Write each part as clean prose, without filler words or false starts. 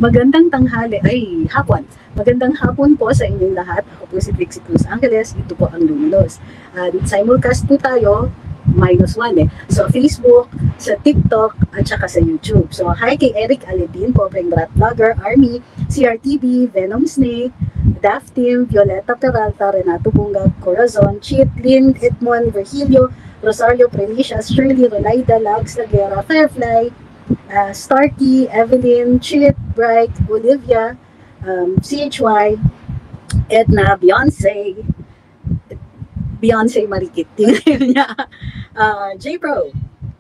Magandang tanghali, ay hapon. Magandang hapon po sa inyong lahat. Ako po si Trixie Cruz Angeles, ito po ang Luminos. Simulcast po tayo, -1 So Facebook, sa TikTok, at saka sa YouTube. So hi kay Eric Alidin, Pobreng Brat Vlogger, Army, CRTV, Venom Snake, Daft Team, Violeta Peralta, Renato Bunga, Corazon, Cheat, Lynn, Edmond, Virgilio, Rosario Prelicias, Shirley, Ronaida, Lags, Laguera, Firefly, Starkey, Evelyn, Chit, Bright, Olivia, CHY, Edna, Beyonce Marikit, tingnan niya, J-Pro,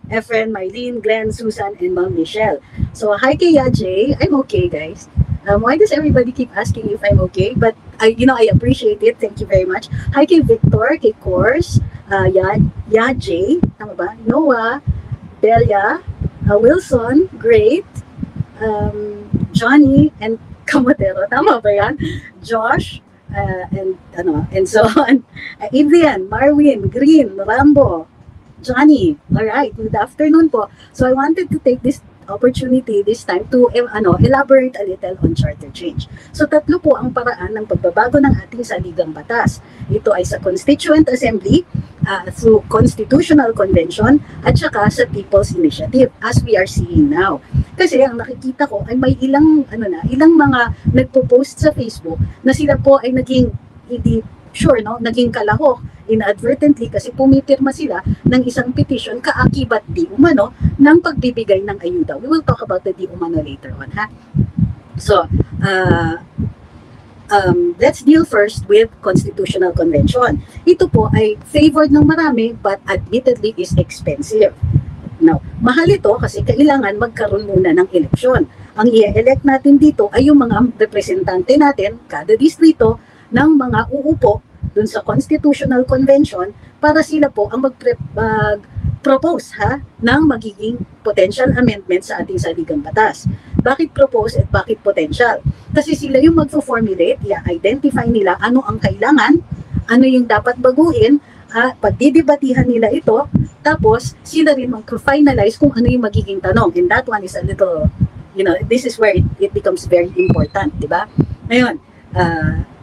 Efren, Mylene, Glenn, Susan, and Ma'am Michelle. So, hi kay Jay. I'm okay, guys. Why does everybody keep asking if I'm okay? But, I appreciate it. Thank you very much. Hi kay Victor, kay Kors, Jay, tama ba? Noah, Belia, Wilson, great, Johnny, and Kamotero, tama ba yan? Josh, and so on. Adrian, Marwin, Green, Rambo, Johnny. All right, good afternoon po. So I wanted to take this opportunity this time to elaborate a little on charter change. So tatlo po ang paraan ng pagbabago ng ating saligang batas. Ito ay sa Constituent Assembly, through Constitutional Convention, at saka sa People's Initiative, as we are seeing now. Kasi ang nakikita ko ay may ilang mga nagpo-post sa Facebook na sila po ay naging naging kalahok inadvertently kasi pumipirma sila ng isang petition kaakibat di umano ng pagbibigay ng ayuda. We will talk about the di umano later on, ha? So, let's deal first with Constitutional Convention. Ito po ay favored ng marami but admittedly is expensive. Now, mahal ito kasi kailangan magkaroon muna ng eleksyon. Ang i-elect natin dito ay yung mga representante natin, kada distrito, ng mga uupo dun sa Constitutional Convention para sila po ang mag-propose ng magiging potential amendment sa ating saligang batas. Bakit propose at bakit potential? Kasi sila yung magfo-formulate, i-identify nila ano ang kailangan, ano yung dapat baguhin, pagdidebatihan nila ito, tapos sila rin mag-finalize kung ano yung magiging tanong. And that one is a little, this is where it becomes very important, di ba? Ngayon,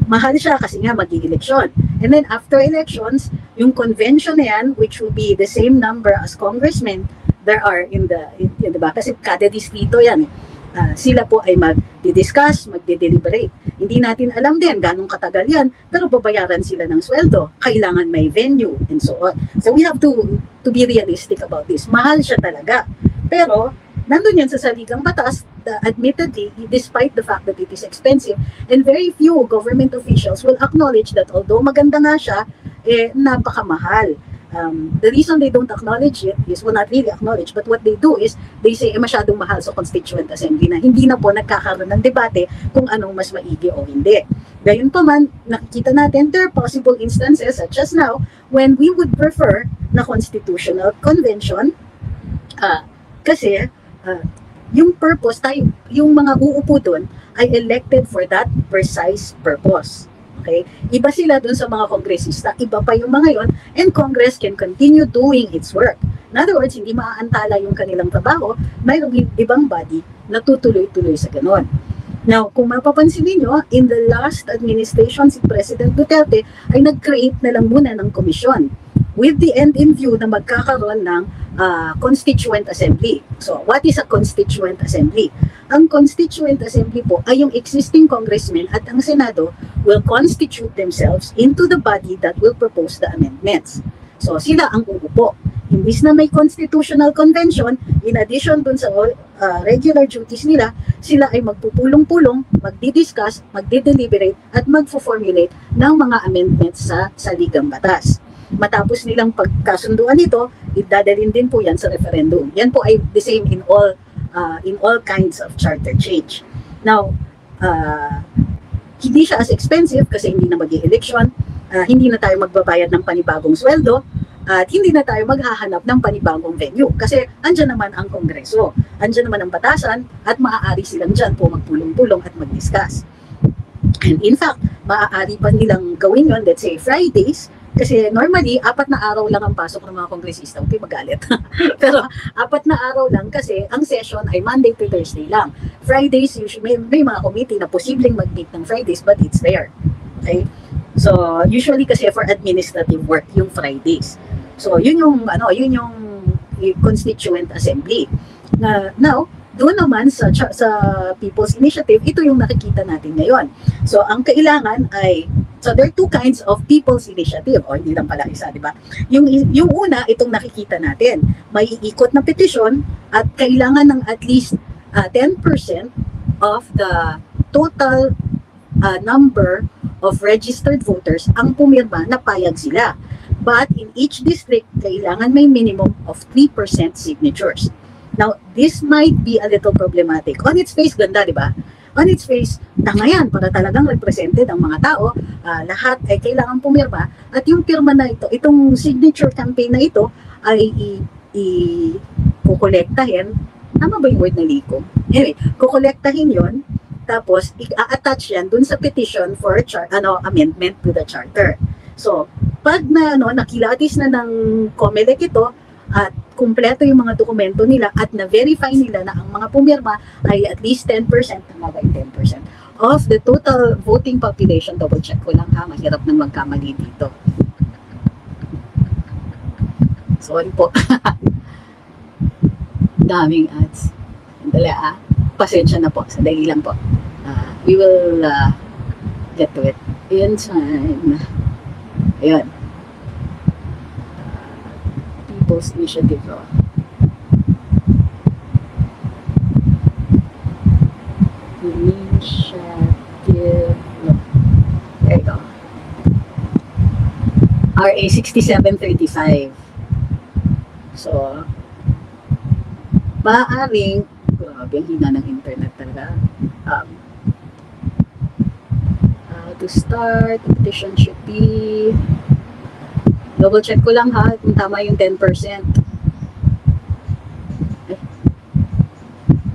mahal siya kasi nga mag-i-eleksyon. And then after elections, yung convention na yan, which will be the same number as congressmen there are diba? Kasi kada distrito yan. Sila po ay mag-discuss, magde-deliberate. Hindi natin alam din ganong katagal yan, pero babayaran sila ng sweldo. Kailangan may venue, and so on. So we have to be realistic about this. Mahal siya talaga. Pero, nandun yan sa saligang batas, admittedly, despite the fact that it is expensive, and very few government officials will acknowledge that although maganda nga siya, napakamahal. The reason they don't acknowledge it is, well, not really acknowledge, but what they do is, they say, masyadong mahal sa Constituent Assembly na hindi na po nagkakaroon ng debate kung anong mas maigi o hindi. Gayun pa man, nakikita natin, there are possible instances, such as now, when we would prefer na Constitutional Convention, kasi, yung purpose yung mga uupo doon ay elected for that precise purpose. Okay? Iba sila doon sa mga kongresista, iba pa yung mga yon, and Congress can continue doing its work. In other words, hindi maaantala yung kanilang trabaho, mayroong ibang body na tutuloy-tuloy sa ganon. Now, kung mapapansin niyo, in the last administration, si President Duterte ay nag-create na lang muna ng komisyon with the end in view na magkakaroon ng Constituent Assembly. So, what is a Constituent Assembly? Ang Constituent Assembly po ay yung existing congressmen at ang Senado will constitute themselves into the body that will propose the amendments. So, sila ang uupo. Imbis na may Constitutional Convention, in addition dun sa regular duties nila, sila ay magpupulong-pulong, magdi-discuss, magdi-deliberate, at magfo-formulate ng mga amendments sa saligang batas. Matapos nilang pagkasunduan ito, idadalhin din po yan sa referendum. Yan po ay the same in all kinds of charter change. Now, hindi siya as expensive kasi hindi na mag-i-election, hindi na tayo magbabayad ng panibagong sweldo, at hindi na tayo maghahanap ng panibagong venue kasi andyan naman ang Kongreso, andyan naman ang batasan, at maaari silang dyan po magpulong-pulong at mag-discuss. And in fact, maaari pa nilang gawin yun, let's say Fridays, Kasi normally, 4 na araw lang ang pasok ng mga kongresista. Okay, magalit. Pero 4 na araw lang kasi ang session ay Monday to Thursday lang. Fridays, usually, may mga committee na posibleng mag-meet ng Fridays, but it's there. Okay? So, usually kasi for administrative work, yung Fridays. So, yun yung Constituent Assembly. Now, doon naman sa People's Initiative, ito yung nakikita natin ngayon. So, ang kailangan ay, so there are 2 kinds of People's Initiative, o hindi lang pala isa, di ba? Yung una, itong nakikita natin, may iikot na petisyon at kailangan ng at least 10% of the total number of registered voters ang pumirma na payag sila. But in each district, kailangan may minimum of 3% signatures. Now, this might be a little problematic. On its face, ganda, di ba? On its face, tanga yan, para talagang represented ang mga tao, lahat ay kailangan pumirma, at yung pirma na ito, itong signature campaign na ito, ay kukolektahin, tama ba yung word na likom? Anyway, kukolektahin yon, tapos i-attach yan dun sa petition for amendment to the charter. So, pag nakilatis na ng COMELEC ito, at kumpleto yung mga dokumento nila at na-verify nila na ang mga pumirma ay at least 10%, tama ba 10%, of the total voting population. Double check ko lang ha, mahirap nang magkamali dito. Sorry po. Daming ads. Dali pasensya na po, sandali lang po. We will get to it in time. Ayun. People's Initiative. Initiative. There you go. RA 6735. So, maaaring, grabe, ang hina ng internet talaga. To start, the petition should be, double check ko lang ha, kung tama yung 10%.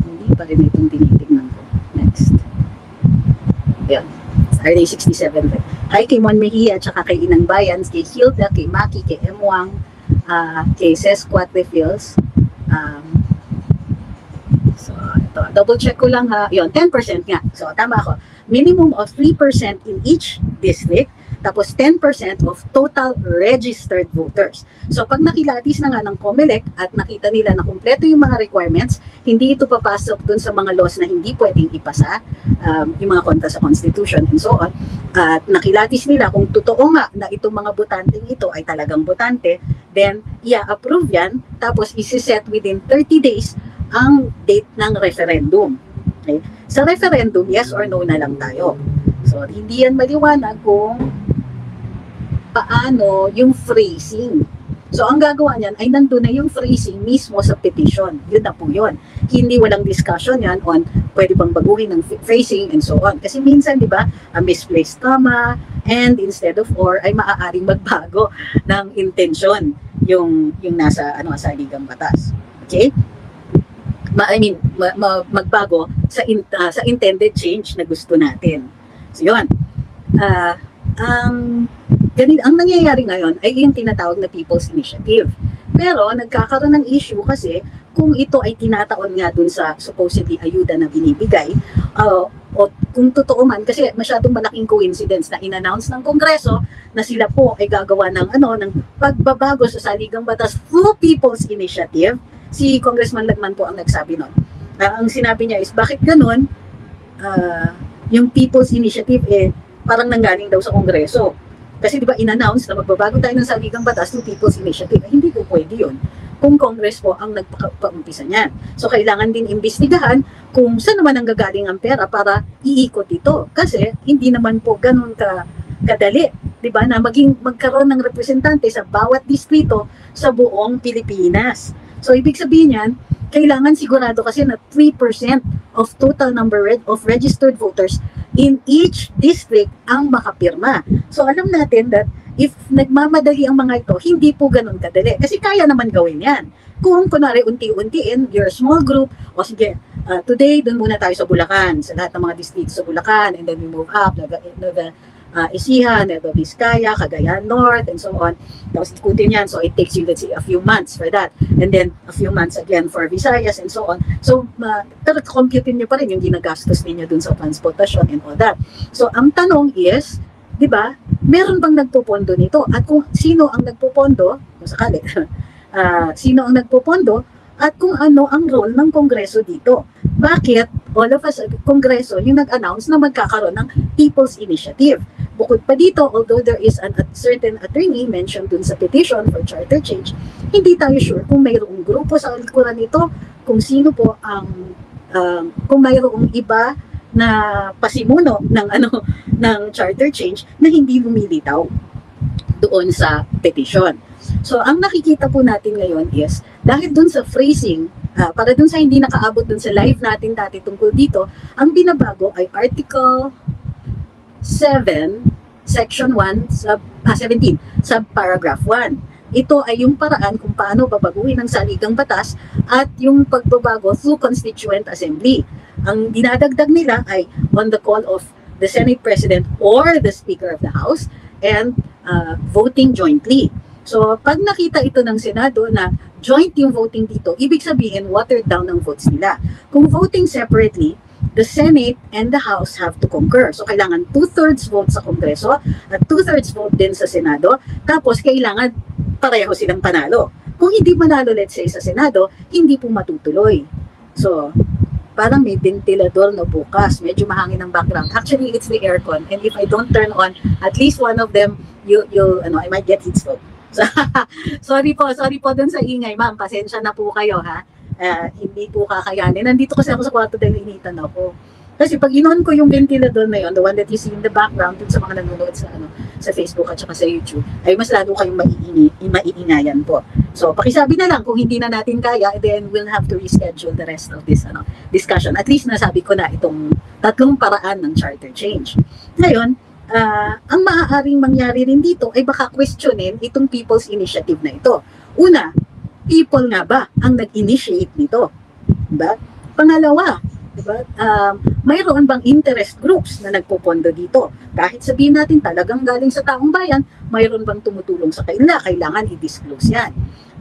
Hindi pa rin itong tinitignan ko. Next. Ayan. RA 67. Hi kay Mon Mejia, tsaka kay Inang Bayan, kay Hilda, kay Maki, kay Emwang, kay Ces Quatrefils. So, ito. Double check ko lang ha. Yun, 10% nga. So, tama ako. Minimum of 3% in each district, tapos 10% of total registered voters. So pag nakilatis na nga ng COMELEC at nakita nila na kumpleto yung mga requirements, hindi ito papasok dun sa mga laws na hindi pwedeng ipasa, yung mga kontra sa Constitution and so on. At nakilatis nila kung totoo nga na itong mga botanteng ito ay talagang botante, then i-approve yan, tapos isi-set within 30 days ang date ng referendum. Okay? Sa referendum, yes or no na lang tayo. So, hindi yan maliwanag kung paano yung phrasing. So, ang gagawa niyan ay nandun na yung phrasing mismo sa petition. Yun na po yun. Hindi walang discussion yan on pwede bang baguhin ng phrasing and so on. Kasi minsan, di ba, a misplaced comma and instead of or ay maaaring magbago ng intention yung nasa sa ligang batas. Okay? Magbago sa intended change na gusto natin. So, yun. Ang nangyayari ngayon ay yung tinatawag na People's Initiative. Pero, nagkakaroon ng issue kasi kung ito ay tinataon nga dun sa supposedly ayuda na binibigay, o kung totoo man, kasi masyadong malaking coincidence na in-announce ng Kongreso na sila po ay gagawa ng pagbabago sa saligang batas through People's Initiative. Si Congressman Lagman po ang nagsabi nun. Ang sinabi niya is, bakit ganun? Yung People's Initiative parang nanggaling daw sa Kongreso. Kasi di ba in-announce na magbabago tayo ng saligang batas ng People's Initiative. Hindi po pwede yun kung Congress po ang nagpaumpisa niyan. So kailangan din imbestigahan kung saan naman ang gagaling ang pera para iikot ito. Kasi hindi naman po ganun kadali, di ba, na magkaroon ng representante sa bawat distrito sa buong Pilipinas. So, ibig sabihin yan, kailangan sigurado kasi na 3% of total number of registered voters in each district ang makapirma. So, alam natin that if nagmamadali ang mga ito, hindi po ganun kadali. Kasi kaya naman gawin yan. Kung kunwari unti-untiin, you're a small group, o sige, today, dun muna tayo sa Bulacan, sa lahat ng mga distrito sa Bulacan, and then we move up, Isiha, Nueva Vizcaya, Cagayan North, and so on. Tapos ikutin yan. So it takes you, let's say, a few months for that. And then a few months again for Visayas and so on. So, pero computein nyo pa rin yung ginagastos ninyo dun sa transportation and all that. So, ang tanong is, di ba, meron bang nagpupondo nito? At kung sino ang nagpupondo, kung sakali, sino ang nagpupondo, at kung ano ang role ng Kongreso dito. Bakit all of us, Kongreso, yung nag-announce na magkakaroon ng People's Initiative. Bukod pa dito, although there is a certain attorney mentioned dun sa petition for charter change, hindi tayo sure kung mayroong grupo sa likuran nito, kung sino po ang, kung mayroong iba na pasimuno ng charter change na hindi lumilitaw doon sa petition. So, ang nakikita po natin ngayon is, dahil dun sa phrasing, para dun sa hindi nakaabot dun sa live natin dati tungkol dito, ang binabago ay Article 7, Section 1, 17, Subparagraph 1. Ito ay yung paraan kung paano babaguhin ang saligang batas at yung pagbabago through Constituent Assembly. Ang dinadagdag nila ay on the call of the Senate President or the Speaker of the House and voting jointly. So, pag nakita ito ng Senado na joint yung voting dito, ibig sabihin watered down ang votes nila. Kung voting separately, the Senate and the House have to concur. So, kailangan 2/3 vote sa Kongreso at 2/3 vote din sa Senado. Tapos, kailangan pareho silang panalo. Kung hindi manalo, let's say, sa Senado, hindi po matutuloy. So, parang may ventilador na bukas. Medyo mahangin ang background. Actually, it's the aircon. And if I don't turn on at least one of them, I might get heat stroke. So, sorry po dun sa ingay, ma'am. Pasensya na po kayo, ha? Hindi po kakayanin. Nandito kasi ako sa kwarto dahil initan ako. Kasi pag inon ko yung ventilador na yun, the one that you see in the background, dun sa mga nanonood sa Facebook at saka sa YouTube, ay mas lalo kayong maiingayan po. So, pakisabi na lang kung hindi na natin kaya, then we'll have to reschedule the rest of this discussion. At least nasabi ko na itong tatlong paraan ng charter change. Ngayon, ang maaaring mangyari rin dito ay baka questionin itong People's Initiative na ito. Una, people nga ba ang nag-initiate nito? Diba? Pangalawa, diba? Mayroon bang interest groups na nagpopondo dito? Kahit sabihin natin talagang galing sa taong bayan, mayroon bang tumutulong sa kanila? Kailangan i-disclose yan.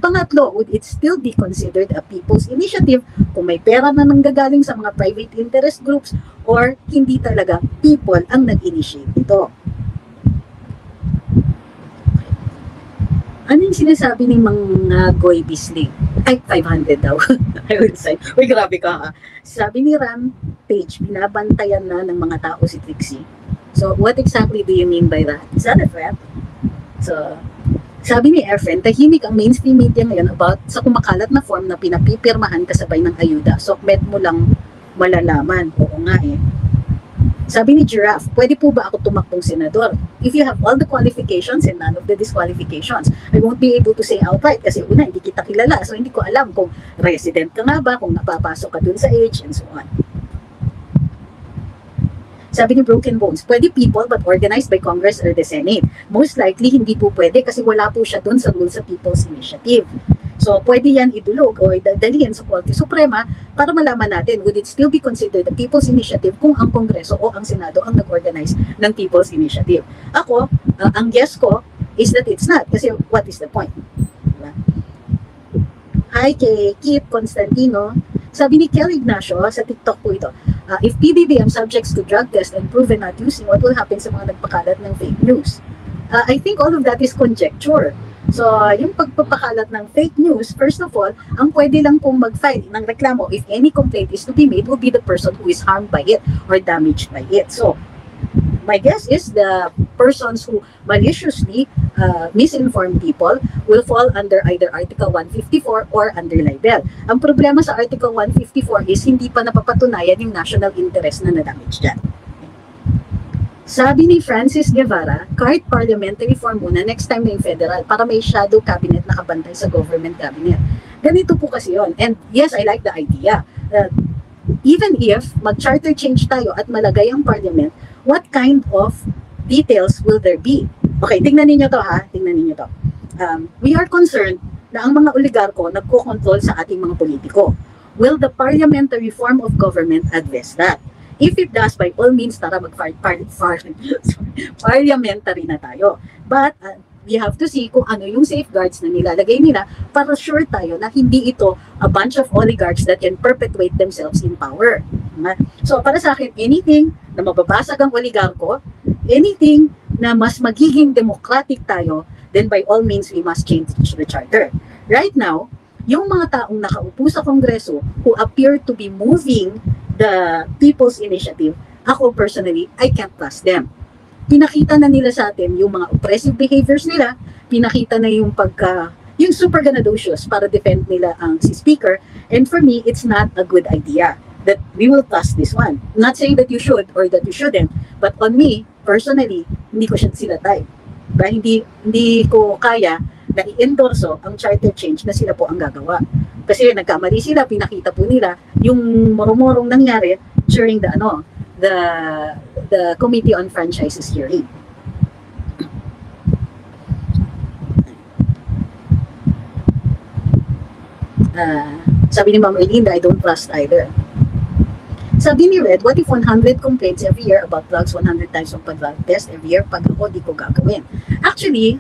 Pangatlo, would it still be considered a people's initiative kung may pera na nanggagaling sa mga private interest groups or hindi talaga people ang nag-initiate nito? Ano yung sinasabi ng mga Goy Bisling? Ay, 500 daw. I would say. Uy, grabe ka ha. Sabi ni Ram Page, binabantayan na ng mga tao si Trixie. So, what exactly do you mean by that? Is that a threat? So, sabi ni Efren, tahimik ang mainstream media ngayon about sa kumakalat na form na pinapipirmahan kasabay ng ayuda. So, med mo lang malalaman. Oo nga eh. Sabi ni Giraffe, pwede po ba ako tumakbong senador? If you have all the qualifications and none of the disqualifications, I won't be able to say outright kasi una, hindi kita kilala. So, hindi ko alam kung resident ka nga ba, kung napapasok ka dun sa age, and so on. Sabi ni Broken Bones, pwede people but organized by Congress or the Senate. Most likely, hindi po pwede kasi wala po siya dun sa rules sa People's Initiative. So, pwede yan idulog o idalhin sa Korte Suprema para malaman natin, would it still be considered a People's Initiative kung ang Kongreso o ang Senado ang nag-organize ng People's Initiative? Ako, ang guess ko is that it's not kasi what is the point? Diba? Hi kay Kip Constantino. Sabi ni Kelly Ignacio sa TikTok po ito, if PBBM subjects to drug test and proven not using, what will happen sa mga nagpakalat ng fake news? I think all of that is conjecture. So, yung pagpapakalat ng fake news, first of all, ang pwede lang pong mag-file ng reklamo if any complaint is to be made will be the person who is harmed by it or damaged by it. So, my guess is the persons who maliciously misinform people will fall under either Article 154 or under libel. Ang problema sa Article 154 is hindi pa napapatunayan yung national interest na na-damage dyan. Sabi ni Francis Guevara, kahit parliamentary form muna next time na yung federal para may shadow cabinet na kabantay sa government cabinet. Ganito po kasi yon. And yes, I like the idea. Even if mag-charter change tayo at malagay ang parliament, what kind of details will there be? Okay, tingnan ninyo to ha. Tingnan ninyo to. We are concerned na ang mga oligarko nagko-control sa ating mga politiko. Will the parliamentary form of government address that? If it does, by all means, tara parliamentary na tayo. But we have to see kung ano yung safeguards na nilalagay nila para sure tayo na hindi ito a bunch of oligarchs that can perpetuate themselves in power. So para sa akin, anything na mababasag ang oligarko, anything na mas magiging democratic tayo, then by all means we must change the charter. Right now, yung mga taong nakaupo sa Kongreso who appear to be moving the People's Initiative, ako personally, I can't trust them. Pinakita na nila sa atin yung mga oppressive behaviors nila, pinakita na yung yung super ganadocious para defend nila ang si speaker, and for me, it's not a good idea that we will trust this one. I'm not saying that you should or that you shouldn't, but on me, personally, hindi ko sila type. Hindi ko kaya na i-endorso ang charter change na sila po ang gagawa. Kasi nagkamali sila, pinakita po nila yung morong-morong nangyari during the Committee on Franchises hearing. Sabi ni Ma'am Erlinda, I don't trust either. Sabi ni Red, what if 100 complaints every year about drugs, 100 times ng pag-drug test every year, pag ako, di ko gagawin? Actually,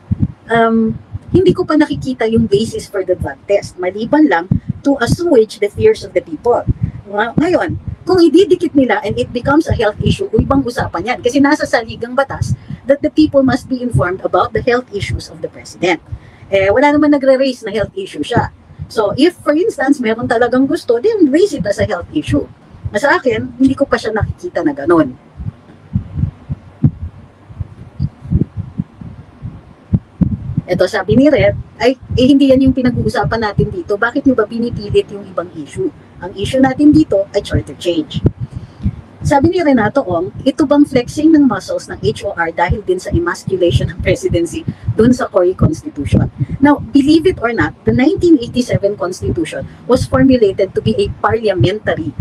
hindi ko pa nakikita yung basis for the drug test. Maliban lang to assuage the fears of the people. Ngayon, kung ididikit nila and it becomes a health issue, ibang usapan yan. Kasi nasa saligang batas that the people must be informed about the health issues of the president. Wala naman nagre-raise na health issue siya. So, if for instance, meron talagang gusto, then raise it as a health issue. Sa akin, hindi ko pa siya nakikita na ganon. Ito, sabi ni Red, hindi yan yung pinag-uusapan natin dito. Bakit nyo ba pinipilit yung ibang issue? Ang issue natin dito ay charter change. Sabi ni Renato Ong, ito bang flexing ng muscles ng HOR dahil din sa emasculation ng presidency dun sa Cory Constitution? Now, believe it or not, the 1987 Constitution was formulated to be a parliamentary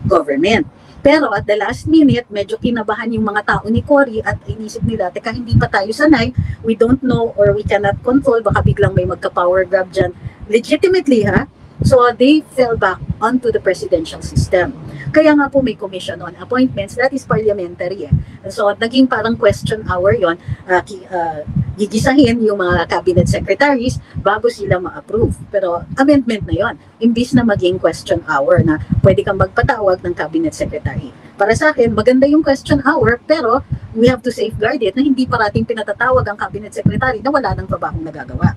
government. Pero at the last minute, medyo kinabahan yung mga tao ni Cory at inisip nila, teka, hindi pa tayo sanay, we don't know or we cannot control, baka biglang may magka-power grab dyan. Legitimately, ha? So they fell back onto the presidential system. Kaya nga po may commission on appointments, that is parliamentary. So naging parang question hour yon, gigisahin yung mga cabinet secretaries bago sila ma-approve. Pero amendment na yon, imbis na maging question hour na pwede kang magpatawag ng cabinet secretary. Para sa akin, maganda yung question hour, pero we have to safeguard it na hindi parating pinatatawag ang cabinet secretary na wala nang trabahong nagagawa.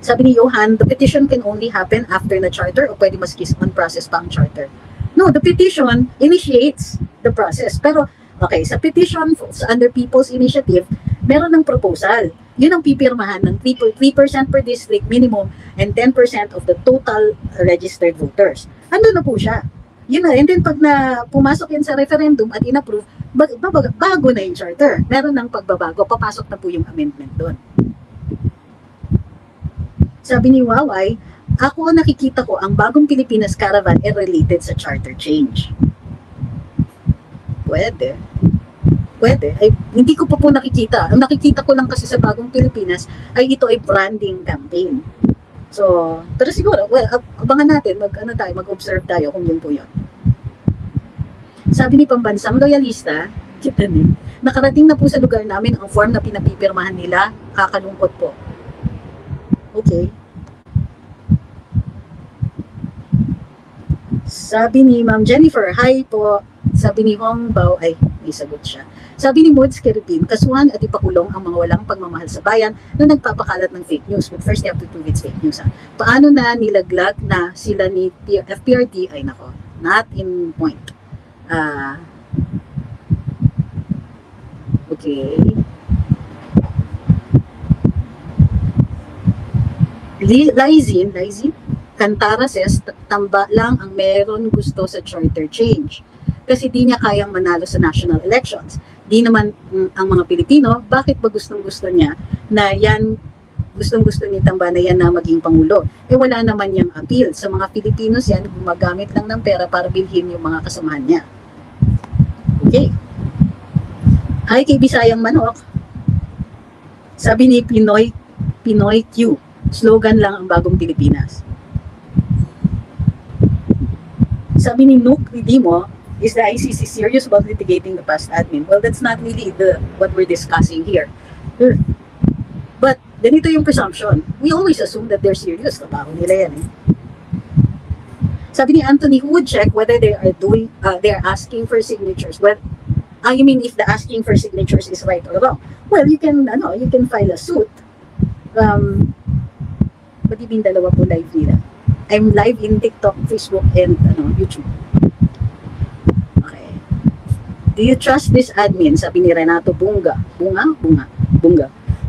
Sabi ni Johan, the petition can only happen after the charter o pwede maskis on process pa ang charter? No, the petition initiates the process. Pero, okay, sa petition under People's Initiative, meron ng proposal. Yun ang pipirmahan ng 3% per district minimum and 10% of the total registered voters. Ano na po siya? Yun na, and then pag pumasok yan sa referendum at inapprove, bago na yung charter. Meron ng pagbabago, papasok na po yung amendment doon. Sabi ni Waway, ako nakikita ko ang bagong Pilipinas Caravan ay related sa charter change. Pwede. Ay, hindi ko pa po nakikita. Ang nakikita ko lang kasi sa bagong Pilipinas ay ito ay branding campaign. So, pero siguro, abangan natin, mag-observe tayo kung yun po yun. Sabi ni Pambansang Loyalista, nakarating na po sa lugar namin ang form na pinapipirmahan nila, kakalungkot po. Okay. Sabi ni Ma'am Jennifer, hi po. Sabi ni Hong Bao, ay, may sagot siya. Sabi ni Moods Kerupin, kasuhan at ipakulong ang mga walang pagmamahal sa bayan na nagpapakalat ng fake news. But first, you have to prove it's fake news. Ha? Paano na nilaglag na sila ni FPRT? Ay, nako, not in point. Okay. Lizin, Cantara says, tamba lang ang meron gusto sa charter change. Kasi di niya kayang manalo sa national elections. Di naman ang mga Pilipino, bakit ba gustong-gusto niya na yan, gustong-gusto ni Tamba na yan na maging Pangulo? Wala naman yung appeal. Sa mga Filipinos yan, gumagamit lang ng pera para bilhin yung mga kasamahan niya. Okay. Hi kay Bisayang Manok. Sabi ni Pinoy Q, Slogan lang ang bagong Pilipinas. Sabi ni Nuke Ridimo, is the ICC serious about litigating the past admin? Well, that's not really what we're discussing here. But, ganito yung presumption. We always assume that they're serious. Trabaho nila yan eh. Sabi ni Anthony, who would check whether they are asking for signatures? Well, I mean, if the asking for signatures is right or wrong. Well, you can file a suit. What do you mean dalawa po live nila? I'm live in TikTok, Facebook, and YouTube. Okay. Do you trust this admin? Sabi ni Renato Bunga,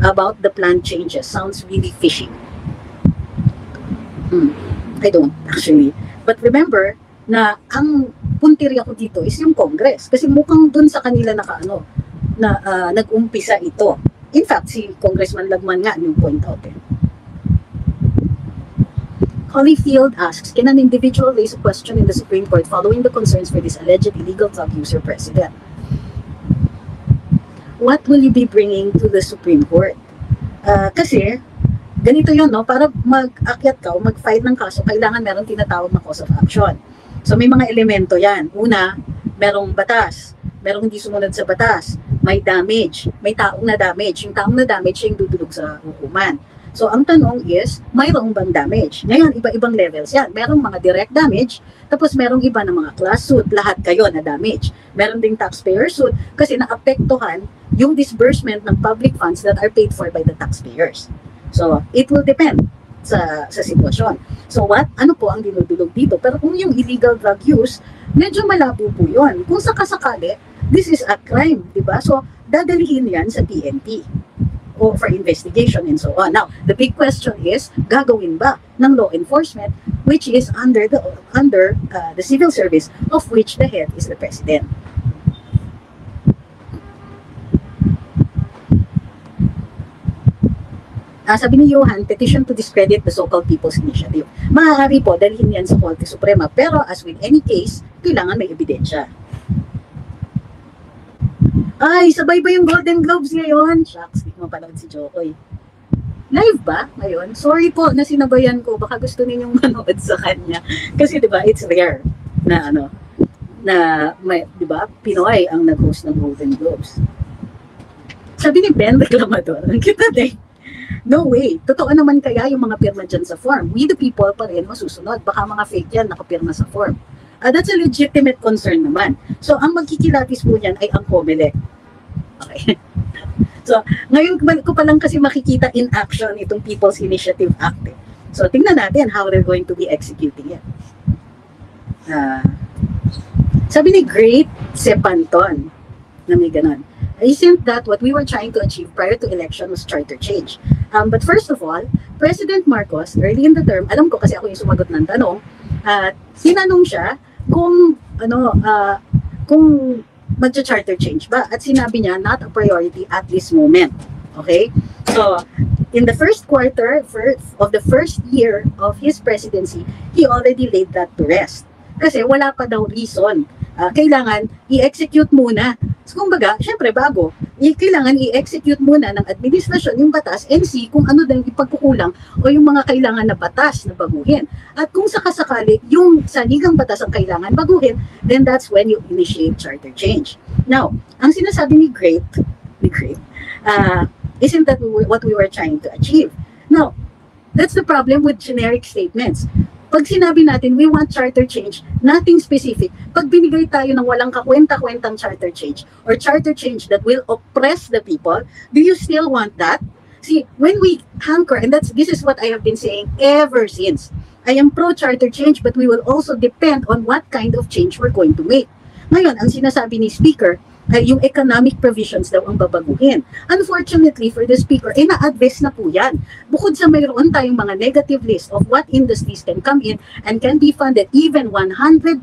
about the plan changes. Sounds really fishy. I don't, actually. But remember, na ang puntirya ko dito is yung Congress. Kasi mukhang dun sa kanila nag-umpisa ito. In fact, si Congressman Lagman nga yung point out eh. Holyfield asks, can an individual raise a question in the Supreme Court following the concerns for this alleged illegal drug user president? What will you be bringing to the Supreme Court? Kasi, ganito yun, no? Para mag-akyat ka o mag-file ng kaso, kailangan meron tinatawag na cause of action. So, may mga elemento yan. Una, merong batas. Merong hindi sumunod sa batas. May damage. May taong na damage. Yung taong na damage, yung dudulog sa hukuman. So, ang tanong is, mayroong bang damage? Ngayon, iba-ibang levels yan. Merong mga direct damage, tapos merong iba na mga class suit, lahat kayo na damage. Meron ding taxpayer suit, kasi naapektuhan yung disbursement ng public funds that are paid for by the taxpayers. So, it will depend sa sitwasyon. So, ano po ang dinudulog dito? Pero kung yung illegal drug use, medyo malabo po yun. Kung sakasakali, this is a crime, di ba? So, dadalihin yan sa PNP. O for investigation and so on. Now, the big question is, gagawin ba ng law enforcement which is under the civil service of which the head is the president? Sabi ni Johan, petition to discredit the so-called People's Initiative. Maaari po, dalhin yan sa Korte Suprema. Pero as with any case, kailangan may ebidensya. Ay, sabay ba yung Golden Globes ngayon? Shucks, di mo panood si Jokoy. Live ba ngayon? Sorry po na sinabayan ko. Baka gusto ninyong manood sa kanya. Kasi diba, it's rare na may, diba, Pinoy ang nag-host ng Golden Globes. Sabi ni Ben Reclamador, ang kita din. No way. Totoo naman kaya yung mga pirma dyan sa form. We the people pa rin masusunod. Baka mga fake yan nakapirma sa form. That's a legitimate concern naman. So, ang magkikilatis po niyan ay ang COMELEC. Okay. So, ngayon ko pa lang kasi makikita in action itong People's Initiative Act. So, tingnan natin how they're going to be executing it. Sabi ni Great Sepanton na may ganon. Isn't that what we were trying to achieve prior to election was charter change? But first of all, President Marcos, early in the term, alam ko kasi ako yung sumagot ng tanong, tinanong siya kung magcha-charter change ba, at sinabi niya not a priority at this moment. Okay, so in the first quarter of the first year of his presidency, he already laid that to rest kasi wala pa daw reason. Kailangan i-execute muna. So, kumbaga, syempre bago, kailangan i-execute muna ng administrasyon yung batas and see kung ano din ipagkukulang o yung mga kailangan na batas na baguhin. At kung sakasakali yung saligang batas ang kailangan baguhin, then that's when you initiate charter change. Now, ang sinasabi ni Great, isn't that what we were trying to achieve? Now, that's the problem with generic statements. Pag sinabi natin, we want charter change, nothing specific. Pag binigay tayo ng walang kakwenta-kwentang charter change or charter change that will oppress the people, do you still want that? See, when we hanker, and this is what I have been saying ever since, I am pro-charter change, but we will also depend on what kind of change we're going to make. Ngayon, ang sinasabi ni Speaker, yung economic provisions daw ang babaguhin. Unfortunately for the Speaker, na-address na po yan. Bukod sa mayroon tayong mga negative list of what industries can come in and can be funded even 100%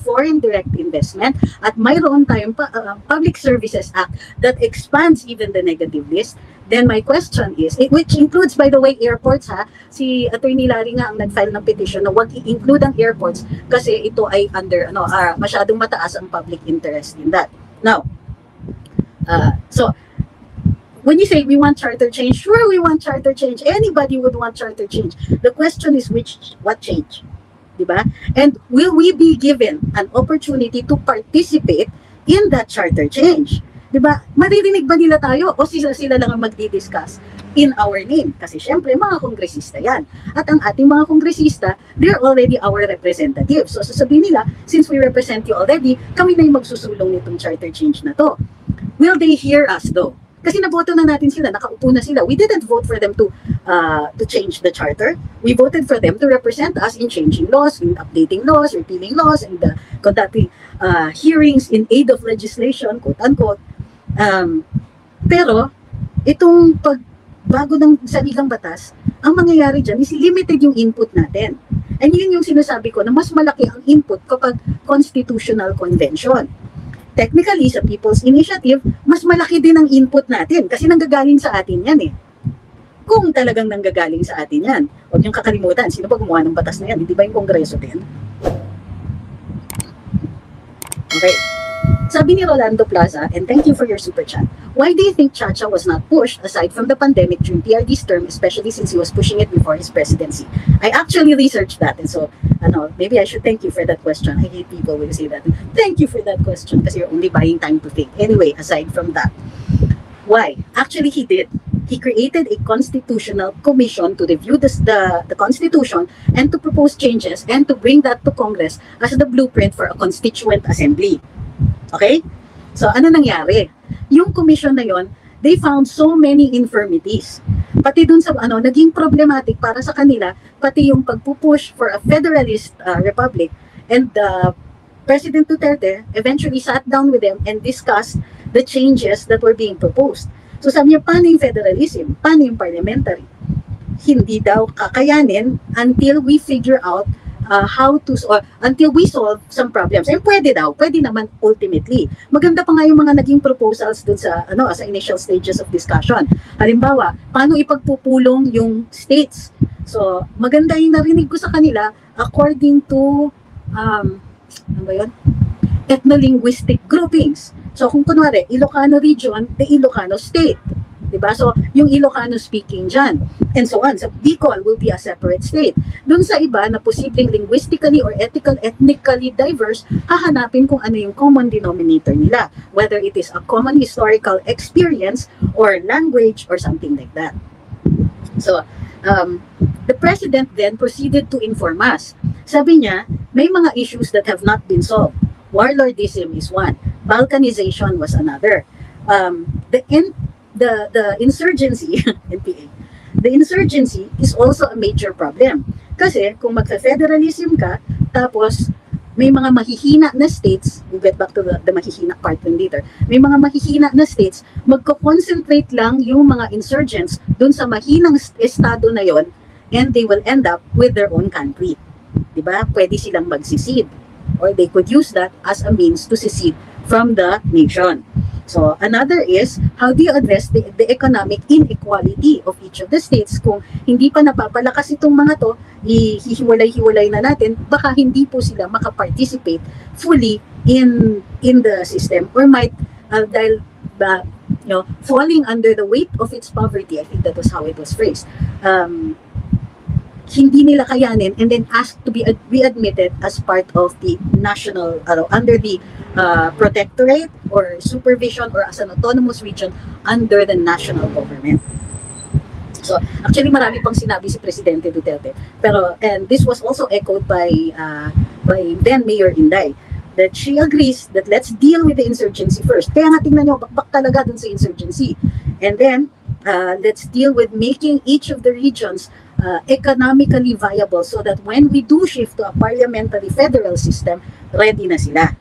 foreign direct investment, at mayroon tayong Public Services Act that expands even the negative list, then my question is, which includes, by the way, airports si Attorney Larry nga ang nag-file ng petition na wag i-include ang airports kasi ito ay under, masyadong mataas ang public interest in that. Now, so when you say we want charter change, sure, we want charter change. Anybody would want charter change. The question is what change? Diba? And will we be given an opportunity to participate in that charter change? Diba? Maririnig ba nila tayo o sila lang ang magdi-discuss in our name? Kasi syempre, mga kongresista yan. At ang ating mga kongresista, they're already our representatives. So sasabihin nila, since we represent you already, kami na yung magsusulong nitong charter change na to. Will they hear us though? Kasi naboto na natin sila, nakaupo na sila. We didn't vote for them to change the charter. We voted for them to represent us in changing laws, in updating laws, repealing laws, and conducting hearings in aid of legislation, quote-unquote. Pero, itong pagbago ng saligang batas, ang mangyayari dyan is limited yung input natin. And yun yung sinasabi ko na mas malaki ang input kapag constitutional convention. Technically, sa People's Initiative, mas malaki din ang input natin kasi nanggagaling sa atin yan eh. Kung talagang nanggagaling sa atin yan, huwag niyong kakalimutan, sino ba gumawa ng batas na yan? Hindi ba yung Kongreso din? Okay. Sabi ni Rolando Plaza, and thank you for your super chat, why do you think Chacha was not pushed aside from the pandemic during PRD's term, especially since he was pushing it before his presidency? I actually researched that, and so, maybe I should thank you for that question. I hate people when you say that. Thank you for that question, because you're only buying time to think. Anyway, aside from that, why? Actually, he did. He created a constitutional commission to review the Constitution and to propose changes and to bring that to Congress as the blueprint for a constituent assembly. Okay? So, ano nangyari? Yung commission na yon, they found so many infirmities. Pati dun sa, naging problematic para sa kanila, pati yung pagpupush for a federalist republic. And President Duterte eventually sat down with them and discussed the changes that were being proposed. So sabi niya, paano yung federalism? Paano yung parliamentary? Hindi daw kakayanin until we figure out until we solve some problems. And pwede naman ultimately. Maganda pa nga yung mga naging proposals dun sa, sa initial stages of discussion. Halimbawa, paano ipagpupulong yung states? So, maganda yung narinig ko sa kanila according to, ano ba yun? Ethno-linguistic groupings. So, kung kunwari, Ilocano region, the Ilocano state. Diba? So, yung Ilocano speaking dyan, and so on. So, Bicol will be a separate state. Doon sa iba na posibleng linguistically or ethnically diverse, hahanapin kung ano yung common denominator nila. Whether it is a common historical experience or language or something like that. So, the president then proceeded to inform us. Sabi niya, may mga issues that have not been solved. Warlordism is one. Balkanization was another. The insurgency, NPA, the insurgency is also a major problem. Kasi kung magka-federalism ka, tapos may mga mahihina na states, we'll get back to the mahihina part later, may mga mahihina na states, magko-concentrate lang yung mga insurgents dun sa mahinang estado na yon, and they will end up with their own country. Diba? Pwede silang magsecede, or they could use that as a means to secede from the nation. So, another is, how do you address the economic inequality of each of the states? Kung hindi pa napapalakas itong mga to, hihiwalay-hiwalay na natin, baka hindi po sila makaparticipate fully in the system, or might, dahil falling under the weight of its poverty, I think that was how it was phrased, hindi nila kayanin, and then asked to be readmitted as part of the national, under the protectorate or supervision or as an autonomous region under the national government. So, actually marami pang sinabi si Presidente Duterte. Pero, and this was also echoed by then Mayor Inday, that she agrees that let's deal with the insurgency first. Kaya nga tingnan nyo, bakbak talaga dun sa insurgency. And then, let's deal with making each of the regions economically viable so that when we do shift to a parliamentary federal system, ready na sila.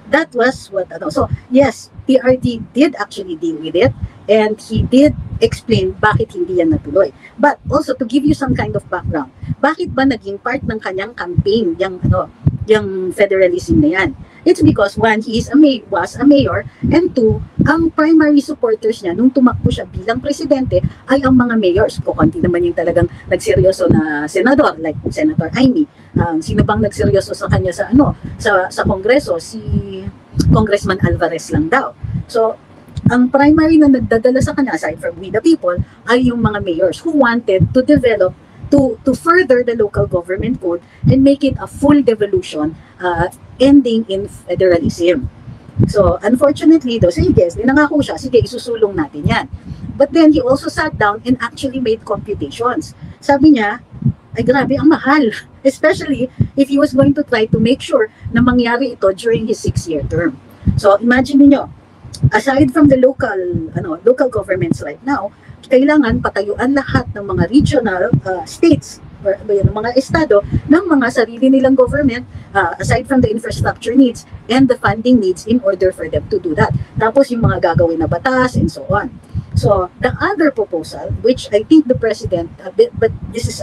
That was what, so yes, PRD did actually deal with it, and he did explain bakit hindi yan natuloy. But also to give you some kind of background, bakit ba naging part ng kanyang campaign yung federalism na yan? It's because one, he was a mayor, and two, ang primary supporters niya nung tumakbo siya bilang presidente ay ang mga mayors. Kukunti naman yung talagang nagseryoso na senador, like Senator Amy. Sino bang nagseryoso sa kanya sa Kongreso? Si Congressman Alvarez lang daw. So, ang primary na nagdadala sa kanya, aside from we the people, ay yung mga mayors who wanted to develop, to further the local government code and make it a full devolution, ending in federalism. So, unfortunately though, sige, nangako siya, sige, isusulong natin yan. But then, he also sat down and actually made computations. Sabi niya, ay grabe, ang mahal. Especially if he was going to try to make sure na mangyari ito during his 6-year term. So, imagine niyo, aside from the local governments right now, kailangan patayuan lahat ng mga regional states or mga estado ng mga sarili nilang government, aside from the infrastructure needs and the funding needs in order for them to do that. Tapos yung mga gagawin na batas and so on. So the other proposal, which I think the president, but this is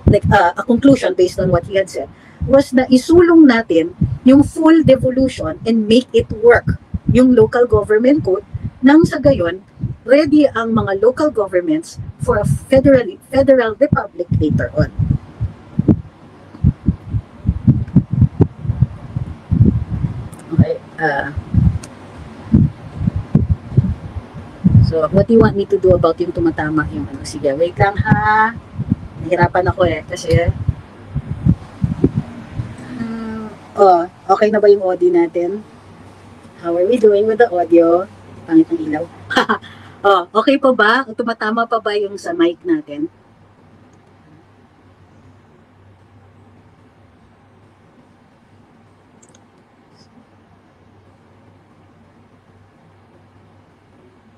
like a conclusion based on what he had said, was na isulong natin yung full devolution and make it work yung local government code, nang sa gayon ready ang mga local governments for a federal republic later on. Okay. So, what do you want me to do about yung tumatama yung ano? Sige, wait lang ha. Nahirapan ako kasi okay na ba yung audio natin? How are we doing with the audio? Pangit ng ilaw. Okay pa ba? Tumatama pa ba yung sa mic natin?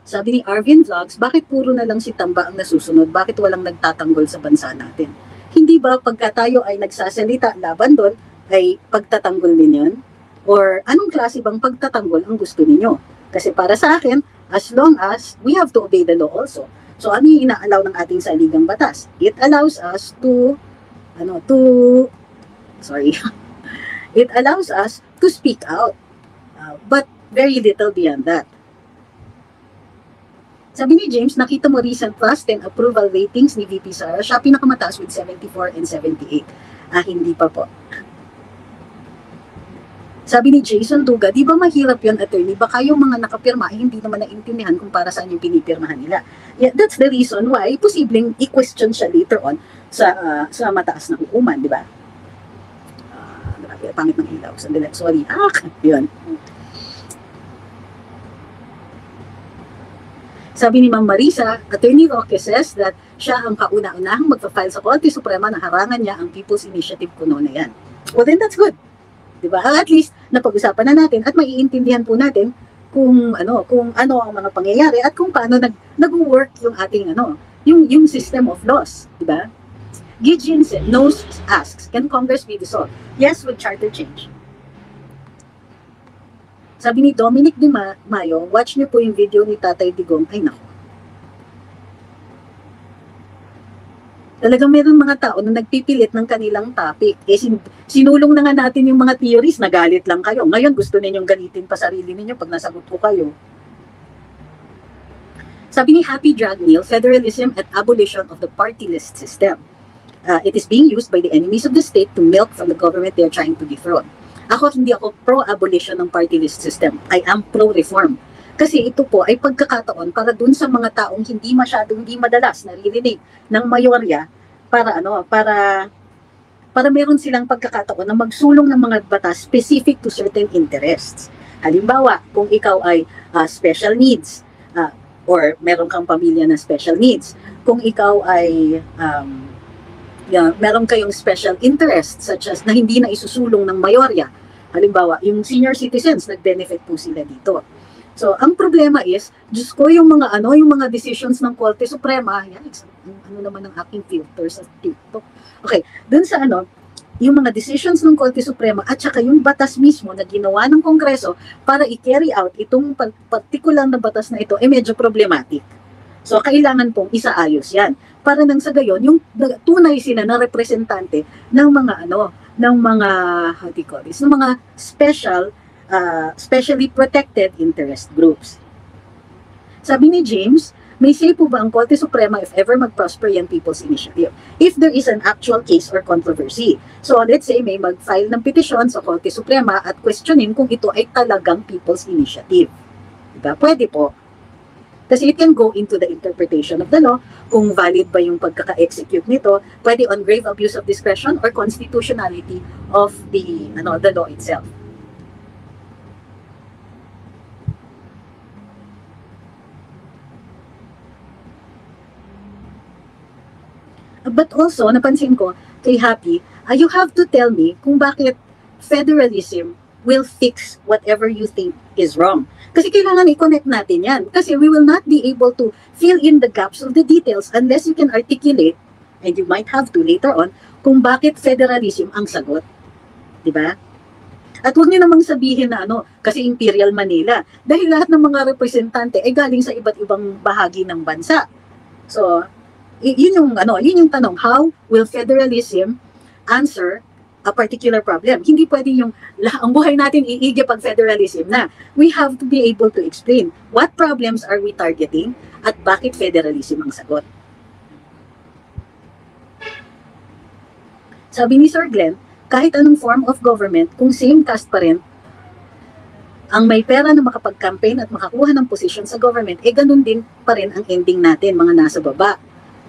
Sabi ni Arvin Vlogs, bakit puro na lang si Tamba ang nasusunod? Bakit walang nagtatanggol sa bansa natin? Hindi ba pagka tayo ay nagsasalita laban doon, ay pagtatanggol din yun? Or anong klase bang pagtatanggol ang gusto ninyo? Kasi para sa akin, as long as we have to obey the law also. So ano yung ina-allow ng ating saligang batas? It allows us it allows us to speak out. But very little beyond that. Sabi ni James, nakita mo recent trust and approval ratings ni VP Sara, siya pinakamataas with 74 and 78. Hindi pa po. Sabi ni Jason Duga, di ba mahirap yun, attorney? Baka yung mga nakapirma ay hindi naman naintindihan kung para saan yung pinipirmahan nila. Yeah, that's the reason why posibleng i-question siya later on sa mataas na hukuman, di ba? Grabe, pangit ng ilaw. Sandali, sorry. Yun. Sabi ni Ma'am Marisa, Attorney Roque says that siya ang kauna-unahang magpa-file sa Korte Suprema na harangan niya ang People's Initiative kuno na yan. Well, then that's good. Diba? At least, napag-usapan na natin at maiintindihan po natin kung ano ang mga pangyayari at kung paano nag-work yung ating yung system of laws. Diba? Gideon asks, can Congress be dissolved? Yes, with charter change. Sabi ni Dominic Di Mayo, watch niyo po yung video ni Tatay Digong. Ay nako. Talagang meron mga tao na nagpipilit ng kanilang topic. Sinulong na nga natin yung mga theories, nagalit lang kayo. Ngayon gusto ninyong galitin pa sarili ninyo pag nasagot ko kayo. Sabi ni Happy Drag Meal, federalism at abolition of the party list system. It is being used by the enemies of the state to milk from the government they are trying to dethrone. Hindi ako pro-abolition ng party list system. I am pro-reform. Kasi ito po ay pagkakataon para dun sa mga taong hindi madalas naririnig ng mayorya para meron silang pagkakataon na magsulong ng mga batas specific to certain interests. Halimbawa, kung ikaw ay special needs or meron kang pamilya na special needs, kung ikaw ay meron kayong special interest such as na hindi na isusulong ng mayorya. Halimbawa, yung senior citizens, nag-benefit po sila dito. So, ang problema is, Diyos ko, yung mga decisions ng Korte Suprema, naman ang aking filter sa TikTok. Okay, dun sa yung mga decisions ng Korte Suprema at saka yung batas mismo na ginawa ng Kongreso para i-carry out itong particular na batas na ito, medyo problematic. So, kailangan pong isaayos yan. Para nang sa gayon, yung tunay sila na representante ng mga specially protected interest groups. Sabi ni James, may say po ba ang Korte Suprema if ever mag-prosper yung People's Initiative? If there is an actual case or controversy. So, let's say may mag-file ng petisyon sa Korte Suprema at questionin kung ito ay talagang People's Initiative. Diba? Pwede po. Kasi it can go into the interpretation of the law, kung valid ba yung pagkaka-execute nito, pwede on grave abuse of discretion or constitutionality of the law itself. But also, napansin ko, kay Happy, you have to tell me kung bakit federalism will fix whatever you think is wrong. Kasi kailangan i-connect natin yan. Kasi we will not be able to fill in the gaps of the details unless you can articulate, and you might have to later on, kung bakit federalism ang sagot. Diba? At huwag niyo namang sabihin na kasi Imperial Manila. Dahil lahat ng mga representante ay galing sa iba't ibang bahagi ng bansa. So, yun yung tanong, how will federalism answer a particular problem? Hindi pwede yung ang buhay natin iigi pag federalism na. We have to be able to explain what problems are we targeting at bakit federalism ang sagot. Sabi ni Sir Glenn, kahit anong form of government, kung same caste pa rin ang may pera na makapag-campaign at makakuha ng position sa government, ganun din pa rin ang ending natin, mga nasa baba.